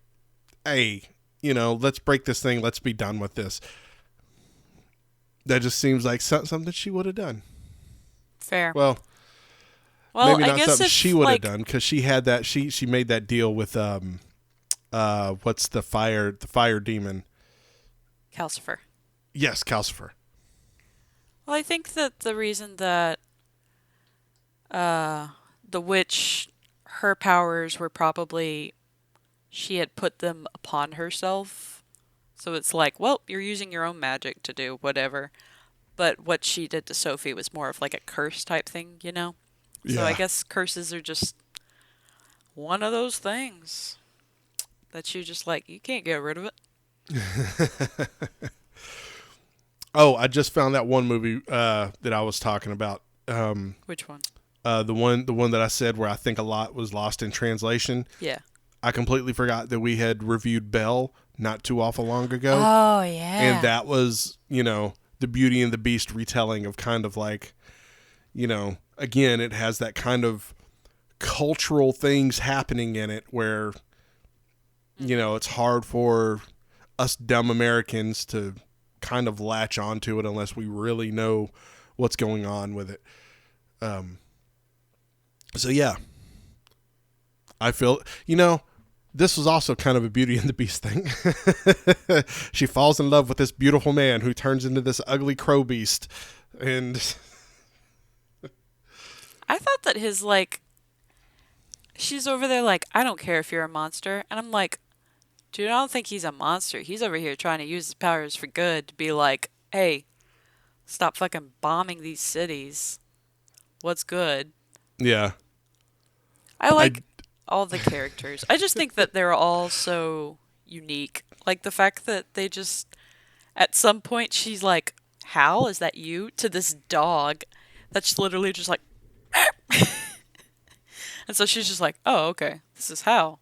hey, let's break this thing. Let's be done with this. That just seems like something she would have done. Fair. Well, maybe I not guess something if, she would have like, done because she had that. She made that deal with what's the fire demon? Calcifer. Yes, Calcifer. Well, I think that the reason that the witch, her powers were probably she had put them upon herself. So it's like, well, you're using your own magic to do whatever. But what she did to Sophie was more of like a curse type thing, So I Yeah. guess curses are just one of those things that you just like, you can't get rid of it. Oh, I just found that one movie that I was talking about. Which one? The one that I said where I think a lot was lost in translation. Yeah. I completely forgot that we had reviewed Belle not too awful long ago. Oh, yeah. And that was, the Beauty and the Beast retelling of kind of like, again, it has that kind of cultural things happening in it where, it's hard for us dumb Americans to kind of latch onto it unless we really know what's going on with it. So yeah, I feel, this was also kind of a Beauty and the Beast thing. She falls in love with this beautiful man who turns into this ugly crow beast. And I thought that his, like, she's over there like, I don't care if you're a monster. And I'm like, dude, I don't think he's a monster. He's over here trying to use his powers for good to be like, hey, stop fucking bombing these cities. What's good? yeah, I like all the characters. I just think that they're all so unique. Like the fact that they just, at some point, she's like, Hal, is that you? To this dog that's literally just like, and so she's just like, oh, okay, this is Hal.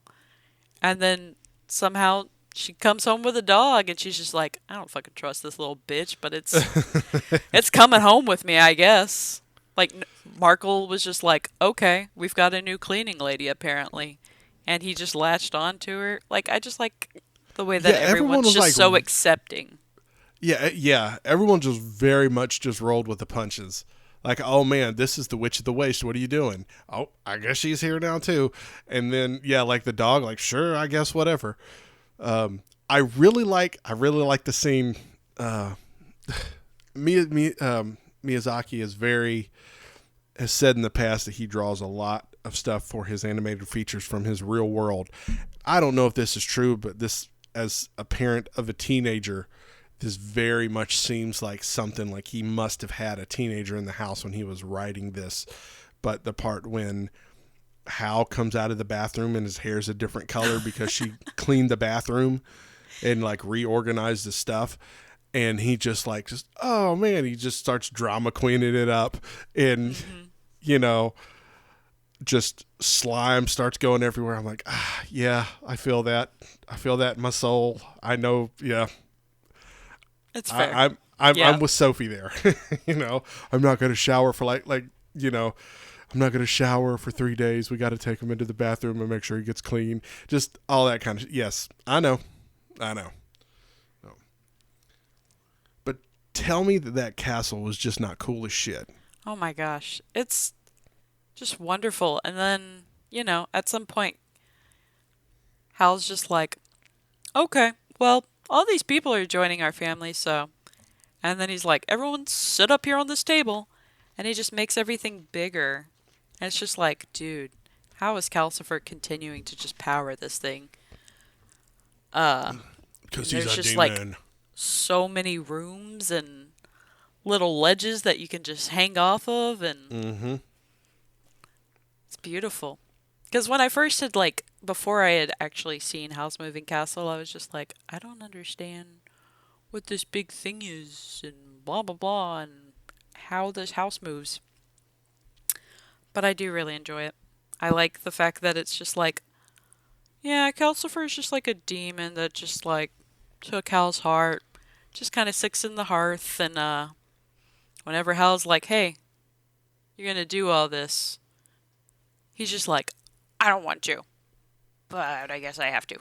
And then somehow she comes home with a dog and she's just like, I don't fucking trust this little bitch, but it's coming home with me, I guess. Like, Markle was just like, okay, we've got a new cleaning lady, apparently. And he just latched on to her. Like, I just like the way that everyone everyone's was just like, so accepting. Yeah. Everyone just very much just rolled with the punches. Like, oh man, this is the Witch of the Waste. What are you doing? Oh, I guess she's here now too. And then like the dog, like, sure, I guess whatever. I really like the scene. Miyazaki has said in the past that he draws a lot of stuff for his animated features from his real world. I don't know if this is true, but this, as a parent of a teenager, this very much seems like something like he must have had a teenager in the house when he was writing this. But the part when Howl comes out of the bathroom and his hair's a different color because she cleaned the bathroom and like reorganized the stuff. And he just oh man, he just starts drama queening it up. And, you know, just slime starts going everywhere. I'm like, yeah, I feel that. I feel that in my soul. I know. Yeah. It's fair. I'm with Sophie there. You know, I'm not going to shower for you know, I'm not going to shower for 3 days. We got to take him into the bathroom and make sure he gets clean. Just all that kind of. Yes, I know. But tell me that castle was just not cool as shit. Oh my gosh. It's just wonderful. And then, you know, at some point, Hal's just like, okay, well, all these people are joining our family, so. And then he's like, everyone sit up here on this table. And he just makes everything bigger. And it's just like, dude, how is Calcifer continuing to just power this thing? Because he's a just demon. Like so many rooms and little ledges that you can just hang off of, and it's beautiful. Because when I first had before I had actually seen House Moving Castle, I was just like, I don't understand what this big thing is and blah blah blah and how this house moves. But I do really enjoy it. I like the fact that it's just like, yeah, Calcifer is just like a demon that just took Hal's heart, just kind of sits in the hearth, and whenever Hal's like, hey, you're gonna do all this, he's just like, I don't want to, but I guess I have to.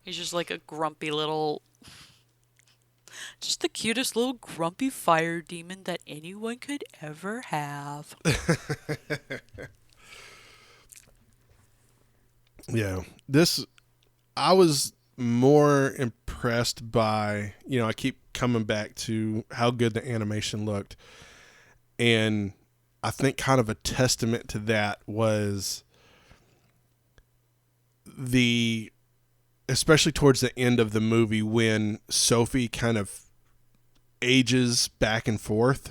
He's just like a grumpy little, just the cutest little grumpy fire demon that anyone could ever have. Yeah, I was more impressed by, you know, I keep coming back to how good the animation looked. And I think kind of a testament to that was especially towards the end of the movie when Sophie kind of ages back and forth.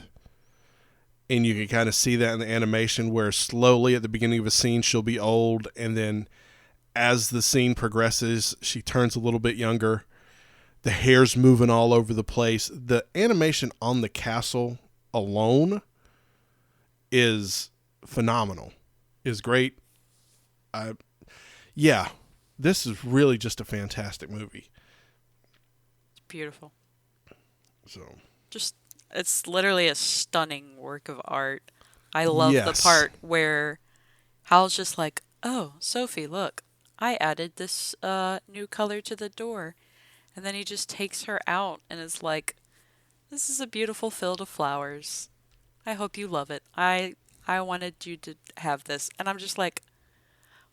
And you can kind of see that in the animation where slowly at the beginning of a scene, she'll be old. And then as the scene progresses, she turns a little bit younger. The hair's moving all over the place. The animation on the castle alone is phenomenal. Is great. Yeah, this is really just a fantastic movie. It's beautiful. So, it's literally a stunning work of art. I love the part where Hal's just like, oh, Sophie, look, I added this new color to the door. And then he just takes her out and is like, this is a beautiful field of flowers. I hope you love it. I wanted you to have this. And I'm just like,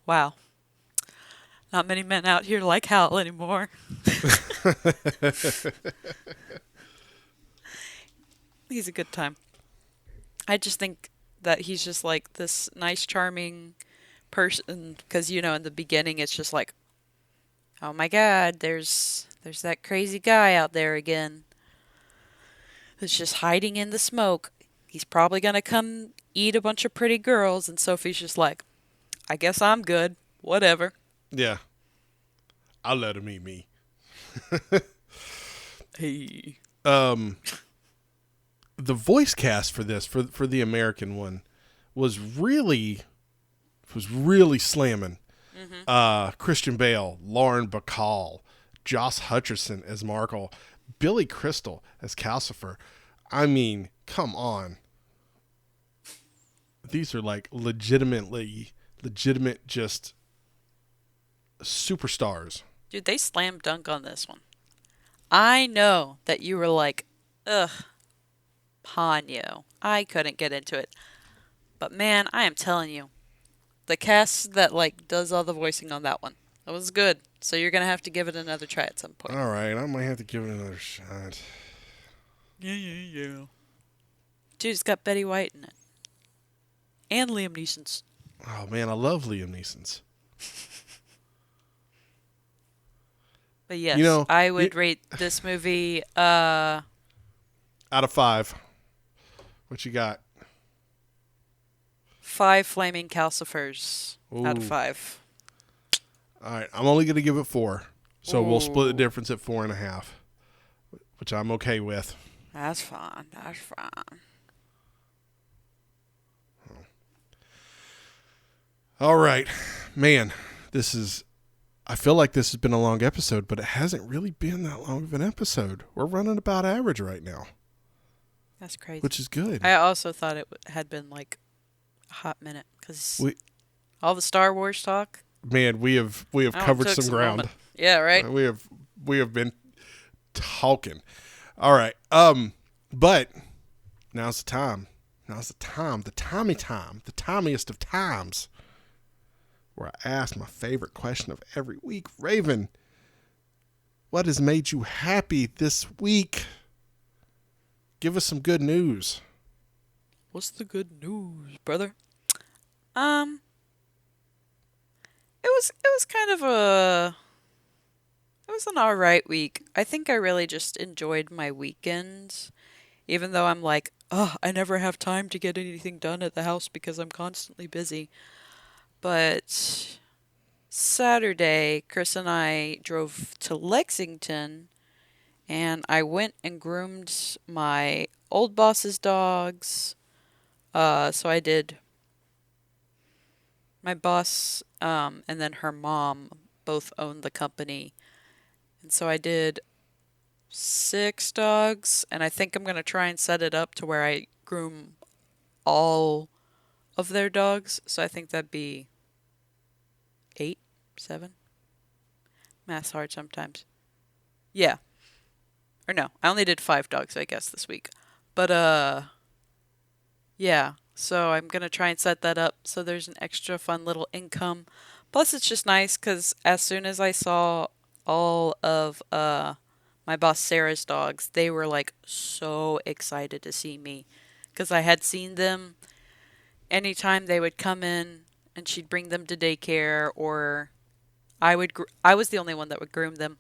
wow. Not many men out here like Howl anymore. He's a good time. I just think that he's just like this nice, charming person. Because, you know, in the beginning, it's just like, oh my God, there's that crazy guy out there again. Who's just hiding in the smoke. He's probably going to come eat a bunch of pretty girls. And Sophie's just like, I guess I'm good. Whatever. Yeah. I'll let him eat me. Hey. The voice cast for this, for the American one, was really slamming. Christian Bale, Lauren Bacall, Josh Hutcherson as Markle, Billy Crystal as Calcifer. I mean, come on. These are like legitimate just superstars. Dude, they slam dunk on this one. I know that you were like, ugh, Ponyo. I couldn't get into it. But man, I am telling you, the cast that does all the voicing on that one, that was good. So you're gonna have to give it another try at some point. All right, I might have to give it another shot. Yeah. Dude, it's got Betty White in it. And Liam Neeson's. Oh man, I love Liam Neeson's. But You yes, know, I would rate this movie out of 5, what you got? 5 flaming calcifers out of Ooh. 5. All right, I'm only going to give it 4. So we'll split the Ooh. difference at 4.5, which I'm okay with. That's fine. That's fine. All right, man, I feel like this has been a long episode, but it hasn't really been that long of an episode. We're running about average right now, That's crazy. which is good. I also thought it had been like a hot minute because We, all the Star Wars talk. man, we have covered some ground. Moment. Yeah, right. We have been talking. All right. But now's the time. Now's the time. The timiest of times, where I ask my favorite question of every week. Raven, what has made you happy this week? Give us some good news. What's the good news, brother? It was kind of it was an alright week. I think I really just enjoyed my weekends, even though I'm like, oh, I never have time to get anything done at the house because I'm constantly busy. But Saturday, Chris and I drove to Lexington, and I went and groomed my old boss's dogs. So I did my boss, and then her mom both owned the company. And so I did 6 dogs, and I think I'm going to try and set it up to where I groom all of their dogs. So I think that'd be 8, 7. Math's hard sometimes. Yeah. Or no, I only did 5 dogs, I guess, this week. But, yeah. So I'm going to try and set that up so there's an extra fun little income. Plus, it's just nice because as soon as I saw all of my boss Sarah's dogs, they were like so excited to see me because I had seen them anytime they would come in and she'd bring them to daycare, or I was the only one that would groom them.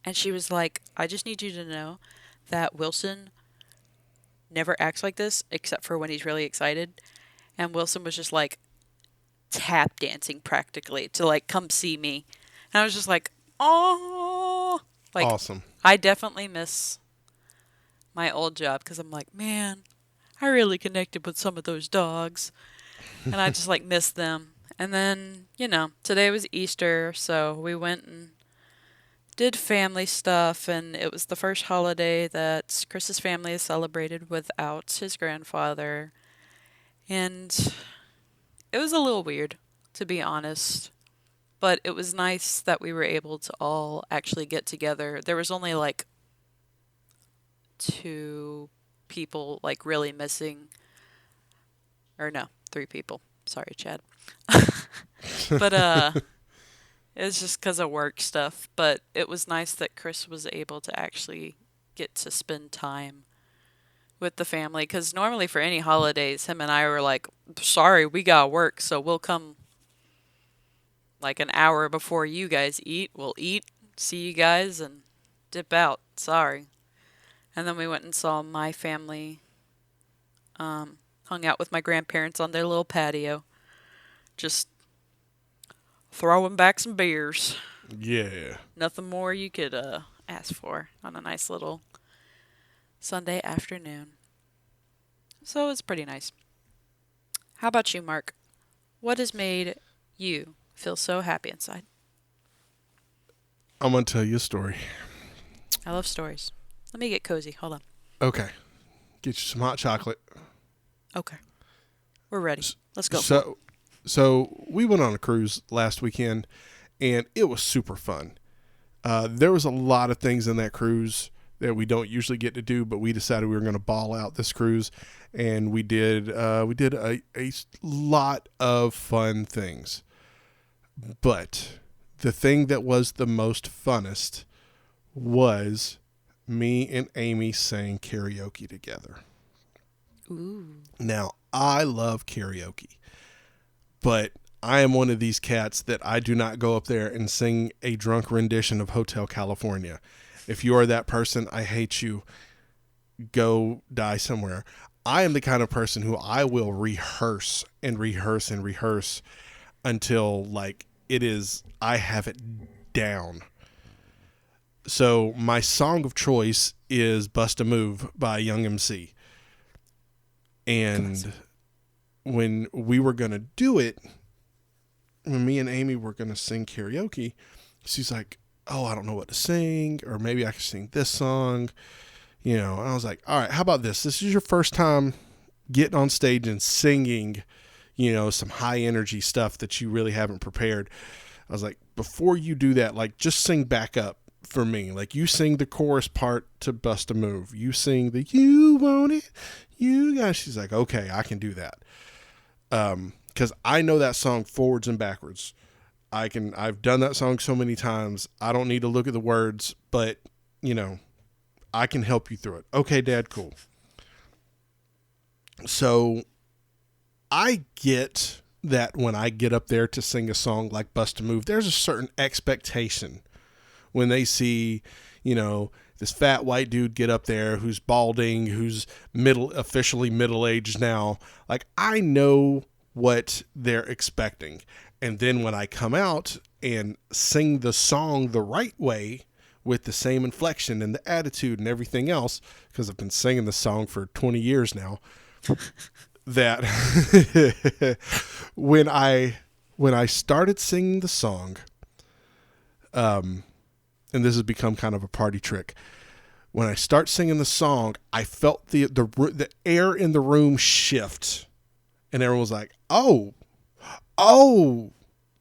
And she was like, I just need you to know that Wilson never acts like this except for when he's really excited. And Wilson was just like tap dancing practically to like come see me. And I was just like, oh, like Awesome. I definitely miss my old job because I'm like, man, I really connected with some of those dogs. And I just like miss them. And then, today was Easter, so we went and did family stuff, and it was the first holiday that Chris's family has celebrated without his grandfather. And it was a little weird, to be honest. But it was nice that we were able to all actually get together. There was only like 2 people like really missing. Or no, 3 people. Sorry, Chad. But it was just because of work stuff. But it was nice that Chris was able to actually get to spend time with the family. Because normally for any holidays, him and I were like, sorry, we got work, so we'll come like an hour before you guys eat. We'll eat, see you guys, and dip out. Sorry. And then we went and saw my family. Hung out with my grandparents on their little patio. Just throwing back some beers. Yeah. Nothing more you could ask for on a nice little Sunday afternoon. So it's pretty nice. How about you, Mark? What has made you feel so happy inside? I'm going to tell you a story. I love stories. Let me get cozy. Hold on. Okay. Get you some hot chocolate. Okay. We're ready. Let's go. So we went on a cruise last weekend, and it was super fun. There was a lot of things in that cruise that we don't usually get to do, but we decided we were going to ball out this cruise, and we did a lot of fun things. But the thing that was the most funnest was me and Amy sang karaoke together. Ooh. Now, I love karaoke, but I am one of these cats that I do not go up there and sing a drunk rendition of Hotel California. If you are that person, I hate you. Go die somewhere. I am the kind of person who I will rehearse and rehearse and rehearse until like it is, I have it down. So my song of choice is Bust a Move by Young MC. And when we were going to do it, when me and Amy were going to sing karaoke, she's like, oh, I don't know what to sing, or maybe I can sing this song, and I was like, all right, how about this? This is your first time getting on stage and singing, some high energy stuff that you really haven't prepared. I was like, before you do that, like, just sing back up for me. Like, you sing the chorus part to Bust a Move. You sing the you want it, you guys. She's like, okay, I can do that. Because I know that song forwards and backwards. I've done that song so many times. I don't need to look at the words, but I can help you through it. Okay, Dad, cool. So I get that when I get up there to sing a song like Bust a Move, there's a certain expectation when they see, this fat white dude get up there who's balding, who's officially middle-aged now. Like, I know what they're expecting. And then when I come out and sing the song the right way with the same inflection and the attitude and everything else, because I've been singing the song for 20 years now, that when I started singing the song, and this has become kind of a party trick. When I start singing the song, I felt the air in the room shift, and everyone was like, "Oh,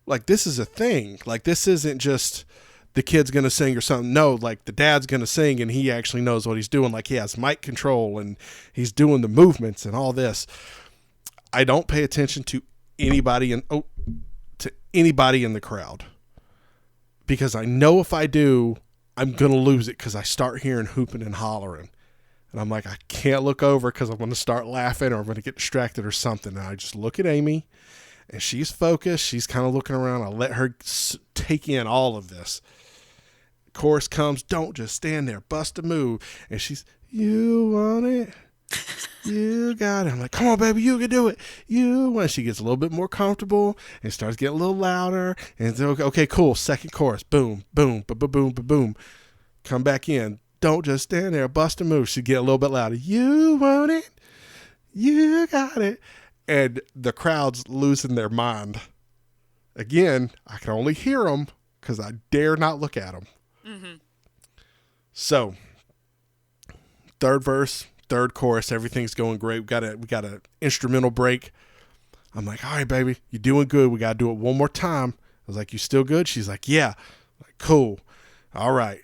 like this is a thing. Like this isn't just the kid's gonna sing or something. No, like the dad's gonna sing, and he actually knows what he's doing. Like he has mic control, and he's doing the movements and all this." I don't pay attention to anybody in the crowd, because I know if I do, I'm going to lose it, because I start hearing hooping and hollering. And I'm like, I can't look over because I'm going to start laughing or I'm going to get distracted or something. And I just look at Amy, and she's focused. She's kind of looking around. I let her take in all of this. Chorus comes, don't just stand there, bust a move. And she's, you want it? You got it. I'm like, come on, baby, you can do it. When she gets a little bit more comfortable and starts getting a little louder, and it's okay, cool. Second chorus, boom, boom, boom, boom, boom, boom. Come back in. Don't just stand there, bust a move. She get a little bit louder. You want it? You got it. And the crowd's losing their mind. Again, I can only hear them because I dare not look at them. Mm-hmm. So, third verse. Third chorus, everything's going great. We got an instrumental break. I'm like, all right, baby, you're doing good. We got to do it one more time. I was like, you still good? She's like, yeah. I'm like, cool. All right.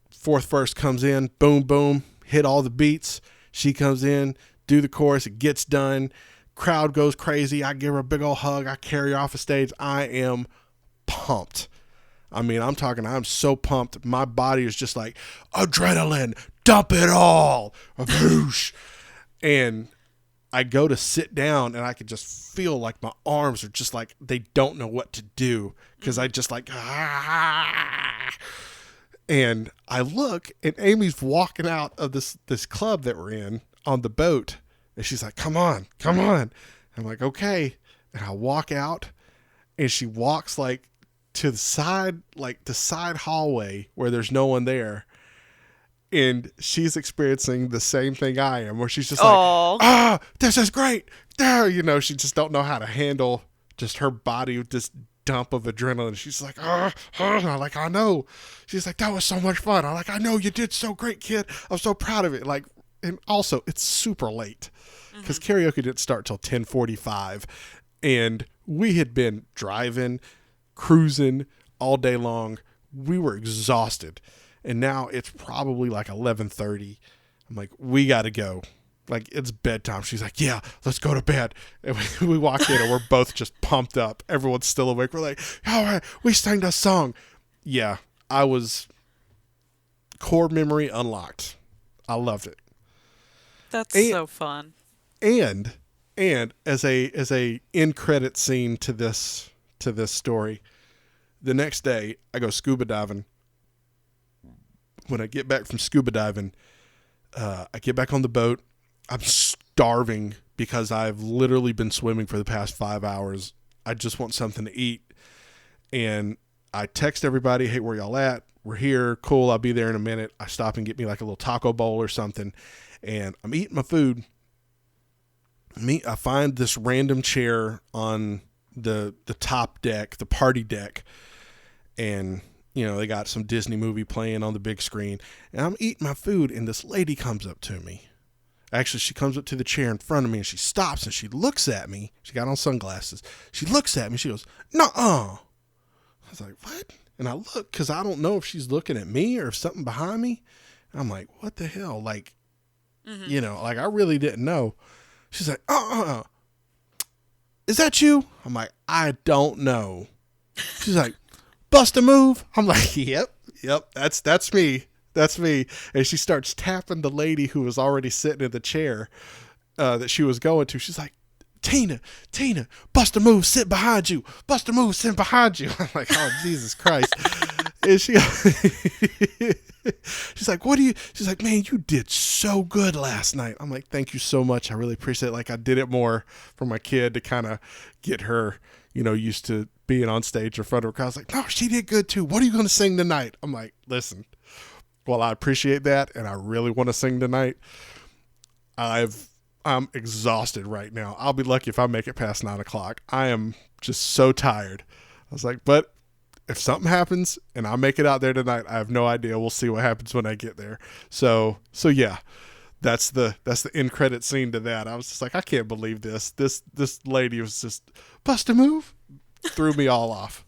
Fourth verse comes in, boom, boom, hit all the beats. She comes in, do the chorus, it gets done. Crowd goes crazy. I give her a big old hug. I carry her off the stage. I am pumped. I mean, I'm so pumped. My body is just like, adrenaline, dump it all. Whoosh. And I go to sit down, and I can just feel like my arms are just like, they don't know what to do. Because I just like, And I look, and Amy's walking out of this club that we're in on the boat. And she's like, come on. I'm like, okay. And I walk out, and she walks like to the side hallway where there's no one there. And she's experiencing the same thing I am, where she's just like, this is great. She just don't know how to handle just her body with this dump of adrenaline. She's like, I'm like, I know. She's like, that was so much fun. I'm like, I know you did so great, kid. I'm so proud of it. Like, and also it's super late because karaoke didn't start till 10:45, and we had been driving, cruising all day long. We were exhausted, and now it's probably like 11:30. I'm like, we got to go. Like, it's bedtime. She's like, yeah, let's go to bed. And we walk in, and we're both just pumped up. Everyone's still awake. We're like, all right, we sang the song. Yeah, I was core memory unlocked. I loved it. That's so fun. And And as a end credit scene to this story, the next day I go scuba diving. When I get back from scuba diving, I get back on the boat. I'm starving because I've literally been swimming for the past 5 hours. I just want something to eat. And I text everybody, hey, where y'all at? We're here. Cool. I'll be there in a minute. I stop and get me like a little taco bowl or something. And I'm eating my food. I find this random chair on the top deck, the party deck. And, they got some Disney movie playing on the big screen. And I'm eating my food, and this lady comes up to me. Actually, she comes up to the chair in front of me, and she stops, and she looks at me. She got on sunglasses. She looks at me. She goes, "Nuh-uh." I was like, "What?" And I look, because I don't know if she's looking at me or if something behind me. And I'm like, what the hell? Like, I really didn't know. She's like, "Is that you?" I'm like, "I don't know." She's like, "Bust a move?" I'm like, yep, that's me. That's me. And she starts tapping the lady who was already sitting in the chair that she was going to. She's like, Tina, bust a move, sit behind you. Bust a move, sit behind you. I'm like, oh, Jesus Christ. And she's like, she's like, "Man, you did so good last night." I'm like, "Thank you so much. I really appreciate it." Like, I did it more for my kid to kind of get her, used to being on stage in front of a crowd. I was like, "No, she did good too. What are you going to sing tonight?" I'm like, "Listen, well, I appreciate that, and I really want to sing tonight. I'm exhausted right now. I'll be lucky if I make it past 9:00. I am just so tired." I was like, "But if something happens and I make it out there tonight, I have no idea. We'll see what happens when I get there." So yeah, that's the end credit scene to that. I was just like, I can't believe this. This lady was just bust a move, threw me all off.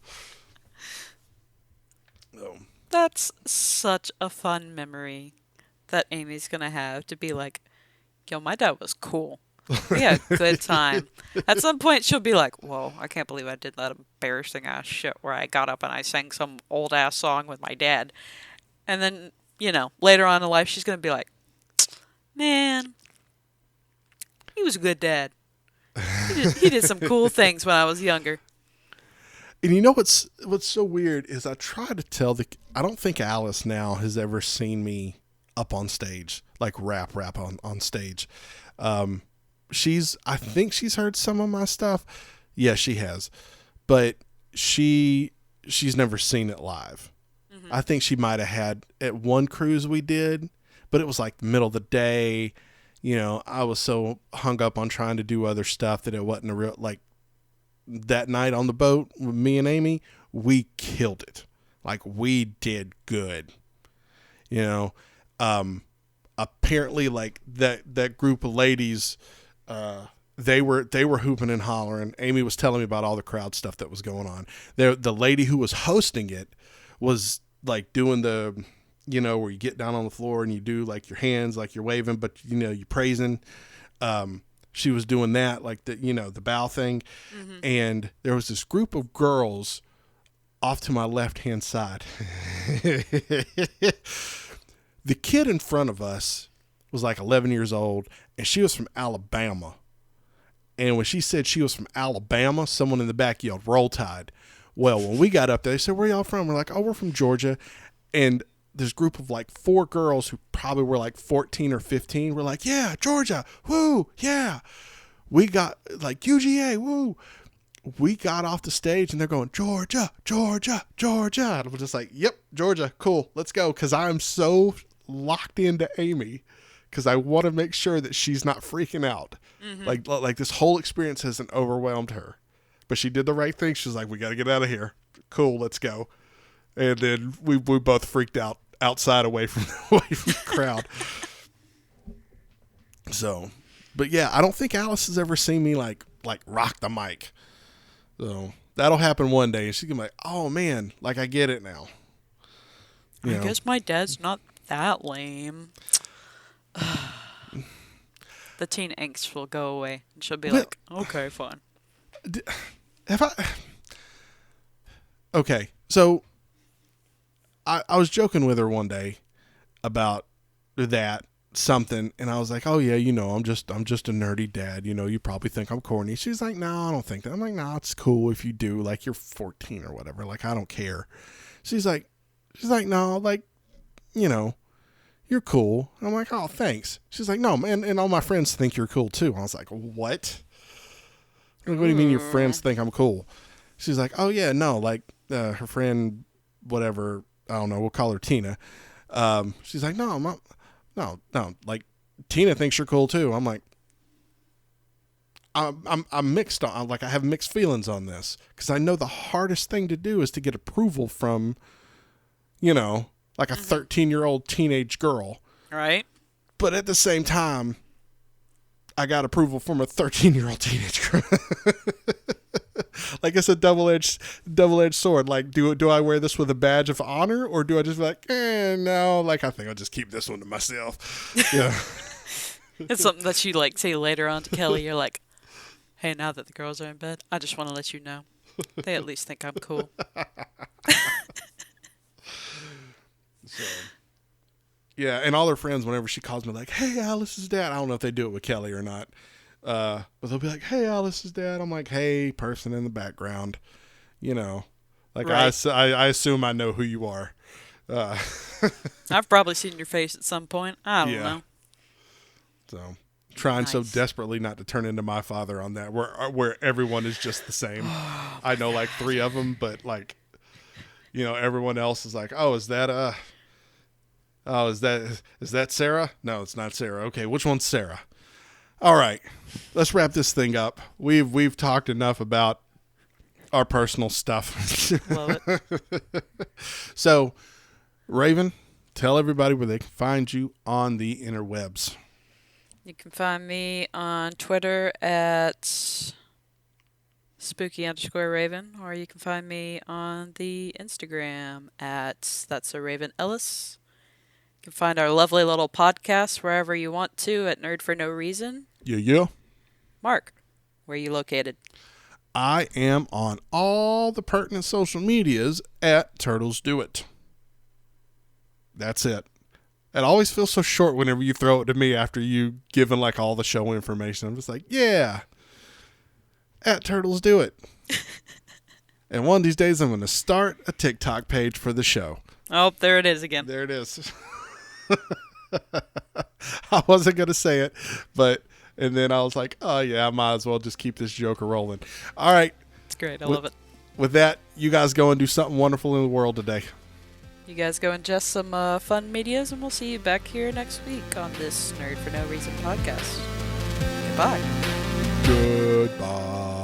That's such a fun memory that Amy's going to have, to be like, "Yo, my dad was cool. We had a good time." At some point, she'll be like, "Whoa, I can't believe I did that embarrassing ass shit where I got up and I sang some old ass song with my dad." And then, later on in life, she's going to be like, "Man, he was a good dad. He did some cool things when I was younger." And what's so weird is I try to tell I don't think Alice now has ever seen me up on stage, like rap on stage. I think she's heard some of my stuff. Yeah, she has, but she's never seen it live. Mm-hmm. I think she might have had at one cruise we did, but it was like the middle of the day. I was so hung up on trying to do other stuff that it wasn't a real, like, that night on the boat with me and Amy, we killed it. Like, we did good. Apparently, like, that group of ladies, they were hooping and hollering. Amy was telling me about all the crowd stuff that was going on. The lady who was hosting it was like doing the, where you get down on the floor and you do like your hands, like you're waving, but you're praising. She was doing that, like the bow thing. Mm-hmm. And there was this group of girls off to my left-hand side. The kid in front of us was like 11 years old, and she was from Alabama. And when she said she was from Alabama, someone in the back yelled, "Roll Tide." Well, when we got up there, they said, "Where y'all from?" We're like, "Oh, we're from Georgia." And this group of like 4 girls who probably were like 14 or 15 were like, "Yeah, Georgia, woo, yeah." We got like UGA, woo. We got off the stage and they're going, "Georgia, Georgia, Georgia." And we're just like, "Yep, Georgia, cool, let's go." Because I'm so locked into Amy, because I want to make sure that she's not freaking out. Mm-hmm. Like this whole experience hasn't overwhelmed her. But she did the right thing. She's like, "We got to get out of here. Cool, let's go." And then we both freaked out outside away from the crowd. So, but yeah, I don't think Alice has ever seen me like rock the mic. So that'll happen one day. And she's gonna be like, "Oh man, like I get it now." I guess my dad's not that lame. The teen angst will go away. And she'll be like, "Okay, fine." Okay, so I was joking with her one day about that, something, and I was like, oh yeah, I'm just a nerdy dad. You probably think I'm corny. She's like, no, I don't think that. I'm like, no, it's cool if you do. Like, you're 14 or whatever. Like, I don't care. She's like, no, like, you're cool. I'm like, oh, thanks. She's like, no, man, and all my friends think you're cool too. I was like, what? Like, what do you mean your friends think I'm cool? She's like, oh yeah, no, like her friend, whatever, I don't know, we'll call her Tina. She's like, no, like Tina thinks you're cool too. I'm like, I'm mixed on, like I have mixed feelings on this, because I know the hardest thing to do is to get approval from, like a 13-year-old teenage girl. Right. But at the same time, I got approval from a 13-year-old teenage girl. Like, it's a double-edged sword. Like, do I wear this with a badge of honor, or do I just be like, no, like, I think I'll just keep this one to myself. Yeah. It's something that you like say later on to Kelly. You're like, hey, now that the girls are in bed, I just want to let you know they at least think I'm cool. So, yeah, and all her friends, whenever she calls me, like, hey, Alice's dad. I don't know if they do it with Kelly or not. But they'll be like, hey, Alice's dad. I'm like, hey, person in the background. Like, right. I assume I know who you are. I've probably seen your face at some point. I don't know. So, trying so desperately not to turn into my father on that, where everyone is just the same. I know like 3 of them, but like, everyone else is like, oh, is that Sarah? No, it's not Sarah. Okay, which one's Sarah? All right, let's wrap this thing up. We've talked enough about our personal stuff. Love it. So, Raven, tell everybody where they can find you on the interwebs. You can find me on Twitter at spooky_Raven, or you can find me on the Instagram at That's a Raven Ellis. You can find our lovely little podcast wherever you want to at Nerd for No Reason. Yeah. Mark, where are you located? I am on all the pertinent social medias at Turtles Do It. That's it. It always feels so short whenever you throw it to me after you given like all the show information. I'm just like, yeah, at Turtles Do It. And one of these days I'm going to start a TikTok page for the show. Oh, there it is again. There it is. I wasn't going to say it, and then I was like, oh yeah, I might as well just keep this joker rolling. All right. It's great. I love it. With that, you guys go and do something wonderful in the world today. You guys go ingest some fun medias, and we'll see you back here next week on this Nerd for No Reason podcast. Goodbye. Goodbye.